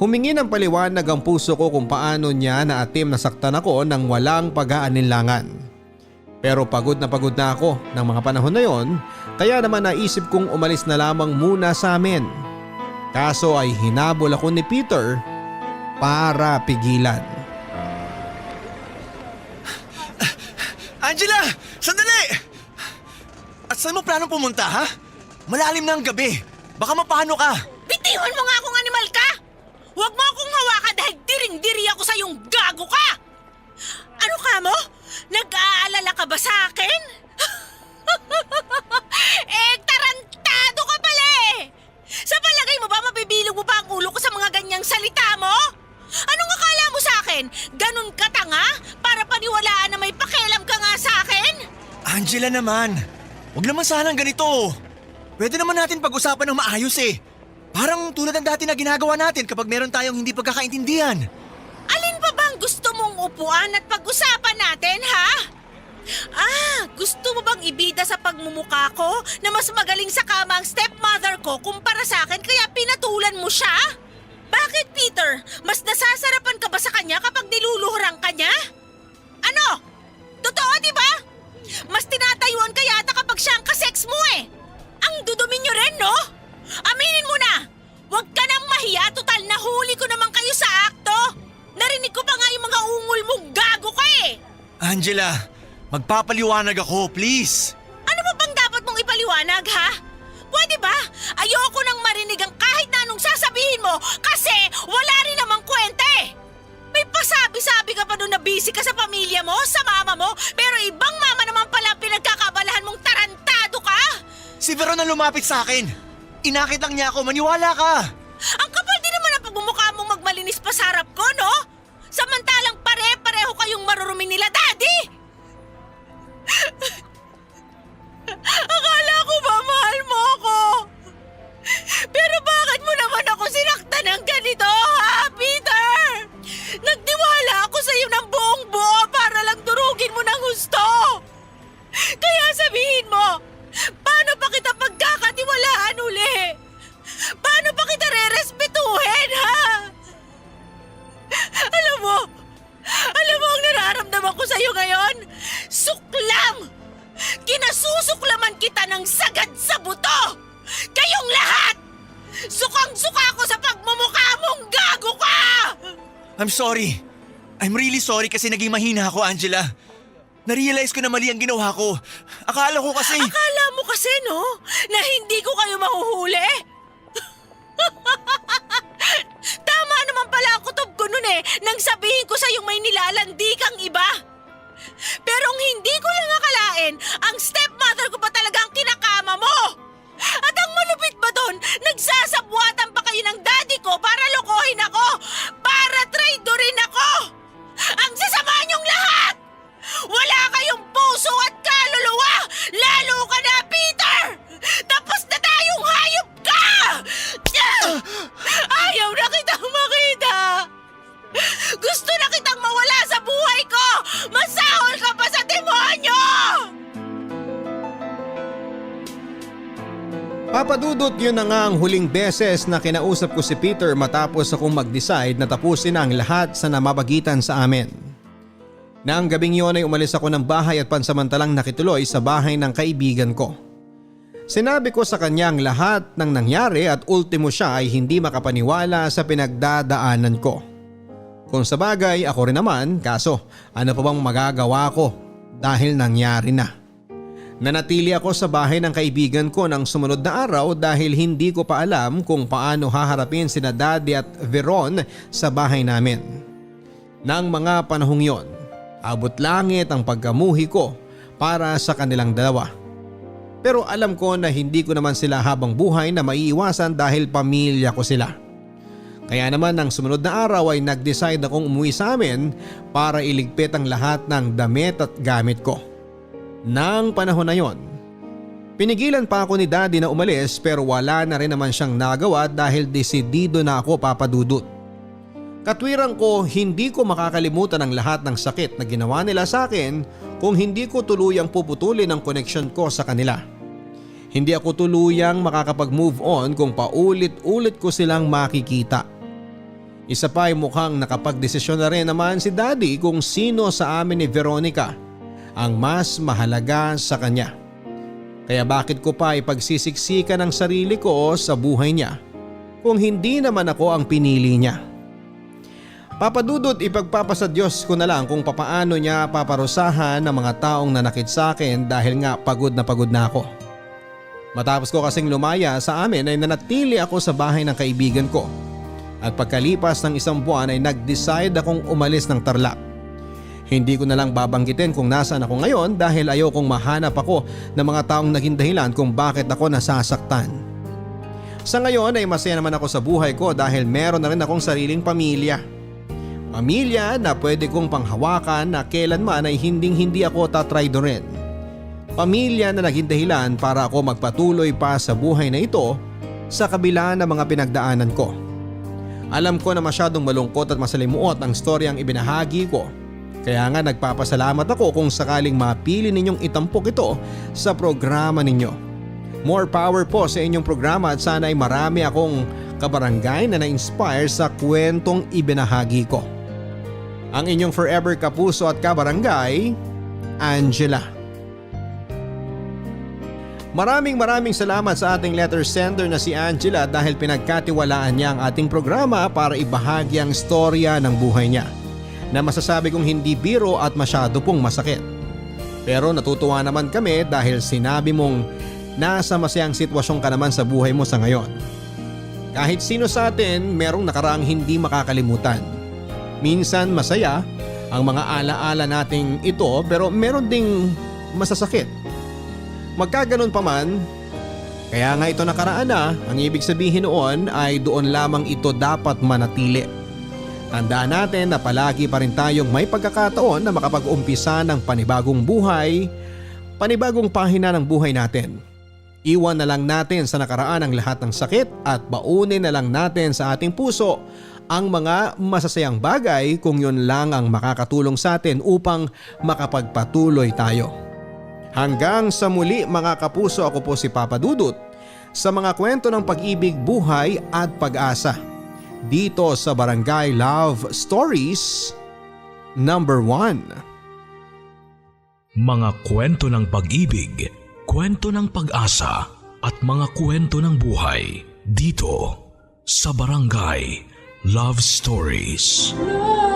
Humingi ng paliwanag ang puso ko kung paano niya naatim nasaktan ako nang walang pag-aalinlangan. Pero pagod na ako ng mga panahon na yon, kaya naman naisip kong umalis na lamang muna sa amin. Kaso ay hinabol ako ni Peter para pigilan. Angela! Sandali! At saan mo planong pumunta, ha? Malalim na ang gabi. Baka mapano ka. Bitiwan mo nga akong animal ka! Huwag mo akong hawakan dahil diring-diri ako sa iyong gago ka! Ano ka mo? Nag-aalala ka ba sa akin? Tarantado ka pala eh! Sa palagay mo ba mabibilog mo pa ang ulo ko sa mga ganyang salita mo? Anong akala mo sa akin? Ganun ka tanga? Para paniwalaan na may pakialam ka nga sa akin? Angela naman, huwag naman sanang ganito. Pwede naman natin pag-usapan ng maayos eh. Parang tulad ng dati na ginagawa natin kapag meron tayong hindi pagkakaintindihan. Alin pa bang gusto mong upuan at pag-usapan natin, ha? Gusto mo bang ibida sa pagmumuka ko na mas magaling sa kama ang stepmother ko kumpara sa akin kaya pinatulan mo siya? Bakit, Peter? Mas nasasarapan ka ba sa kanya kapag niluluhurang ka niya? Ano? Totoo, di ba? Mas tinatayuan ka yata kapag siya ang kasex mo eh. Ang dudumi niyo rin, no? Aminin mo na! Huwag ka nang mahiya, total nahuli ko naman kayo sa akto! Narinig ko pa nga yung mga ungol mong gago ka eh! Angela, magpapaliwanag ako, please. Ano ba bang dapat mong ipaliwanag, ha? Pwede ba? Ayoko nang marinig ang kahit na anong sasabihin mo kasi wala rin namang kwenta eh! May pasabi-sabi ka pa doon na busy ka sa pamilya mo, sa mama mo, pero ibang mama naman pala pinagkakabalahan mong tarantado ka! Si Veron na lumapit sa akin. Inakit lang niya ako, maniwala ka! Ang kapal din naman ang pagmumukha mong magmalinis pa sa harap ko, no? Samantalang pare-pareho kayong marurumi nila, Daddy! Akala ko ba mahal mo ako? Pero bakit mo naman ako sinaktan ng ganito, ha, Peter? Nagtiwala ako sa iyo ng buong buo para lang durugin mo ng gusto. Kaya sabihin mo, paano pa kita pagkakatiwalaan uli? Paano pa kita ng sagad sa buto! Kayong lahat! Sukang-suka ako sa pagmumukha mong gago ka! I'm sorry. I'm really sorry kasi naging mahina ako, Angela. Narealize ko na mali ang ginawa ko. Akala mo kasi, no? Na hindi ko kayo mahuhuli? Tama naman pala ang kutob ko nun nang sabihin ko sa'yong may nilalandi kang iba. Pero ang hindi ko lang akalain, ang stepmother ko pa talaga ang kinakama mo. At ang malupit ba doon, nagsasabwatan pa kayo ng daddy ko para lokohin ako, para traidorin ako. Ang sasama niyong lahat! Wala kayong puso at kaluluwa! Lalo ka na, Peter! Tapos na tayong hayop ka! Ayaw na kitang makita! Gusto na kitang mawala sa buhay ko! Masahol ka pa sa demonyo! Papa Dudut, yun na nga ang huling beses na kinausap ko si Peter matapos akong mag-decide na tapusin ang lahat sa namabagitan sa amin. Nang gabing yun ay umalis ako ng bahay at pansamantalang nakituloy sa bahay ng kaibigan ko. Sinabi ko sa kanya ang lahat ng nangyari at ultimo siya ay hindi makapaniwala sa pinagdadaanan ko. Kung sa bagay ako rin naman, kaso ano pa bang magagawa ko dahil nangyari na. Nanatili ako sa bahay ng kaibigan ko ng sumunod na araw dahil hindi ko pa alam kung paano haharapin sina Daddy at Veron sa bahay namin. Nang mga panahong yon, abot langit ang pagkamuhi ko para sa kanilang dalawa. Pero alam ko na hindi ko naman sila habang buhay na maiiwasan dahil pamilya ko sila. Kaya naman ng sumunod na araw ay nag-decide akong umuwi sa amin para iligpit ang lahat ng damit at gamit ko. Nang panahon na yon, pinigilan pa ako ni Daddy na umalis pero wala na rin naman siyang nagawa dahil desidido na ako, Papa Dudut. Katwiran ko, hindi ko makakalimutan ang lahat ng sakit na ginawa nila sa akin kung hindi ko tuluyang puputulin ang connection ko sa kanila. Hindi ako tuluyang makakapag-move on kung paulit-ulit ko silang makikita. Isa pa ay mukhang nakapagdesisyon na rin naman si Daddy kung sino sa amin ni Veronica ang mas mahalaga sa kanya. Kaya bakit ko pa ipagsisiksikan ang sarili ko sa buhay niya kung hindi naman ako ang pinili niya. Papa Dudut, ipagpapasa Diyos ko na lang kung papaano niya paparusahan ng mga taong nanakit sa akin dahil nga pagod na ako. Matapos ko kasing lumaya sa amin ay nanatili ako sa bahay ng kaibigan ko. At pagkalipas ng 1 buwan ay nag-decide akong umalis ng Tarlac. Hindi ko na lang babanggitin kung nasaan ako ngayon dahil ayokong mahanap ako ng mga taong naging dahilan kung bakit ako nasasaktan. Sa ngayon ay masaya naman ako sa buhay ko dahil meron na rin akong sariling pamilya. Pamilya na pwede kong panghawakan na kailanman ay hindi ako tatraidorin. Pamilya na naging dahilan para ako magpatuloy pa sa buhay na ito sa kabila ng mga pinagdaanan ko. Alam ko na masyadong malungkot at masalimuot ang storyang ibinahagi ko. Kaya nga nagpapasalamat ako kung sakaling mapili ninyong itampok ito sa programa ninyo. More power po sa inyong programa at sana ay marami akong kabarangay na na-inspire sa kwentong ibinahagi ko. Ang inyong forever kapuso at kabarangay, Angela. Maraming salamat sa ating letter sender na si Angela dahil pinagkatiwalaan niya ang ating programa para ibahagi ang storya ng buhay niya. Na masasabi kong hindi biro at masyado pong masakit. Pero natutuwa naman kami dahil sinabi mong nasa masayang sitwasyon ka naman sa buhay mo sa ngayon. Kahit sino sa atin merong nakaraang hindi makakalimutan. Minsan masaya ang mga alaala nating ito pero meron ding masasakit. Magkaganon pa man, kaya nga ito nakaraan na, ang ibig sabihin noon ay doon lamang ito dapat manatili. Tandaan natin na palagi pa rin tayong may pagkakataon na makapag-umpisa ng panibagong buhay, panibagong pahina ng buhay natin. Iwan na lang natin sa nakaraan ang lahat ng sakit at baunin na lang natin sa ating puso ang mga masasayang bagay kung yun lang ang makakatulong sa atin upang makapagpatuloy tayo. Hanggang sa muli mga kapuso, ako po si Papa Dudut sa mga kwento ng pag-ibig, buhay at pag-asa. Dito sa Barangay Love Stories #1. Mga kwento ng pag-ibig, kwento ng pag-asa at mga kwento ng buhay dito sa Barangay Love Stories. Love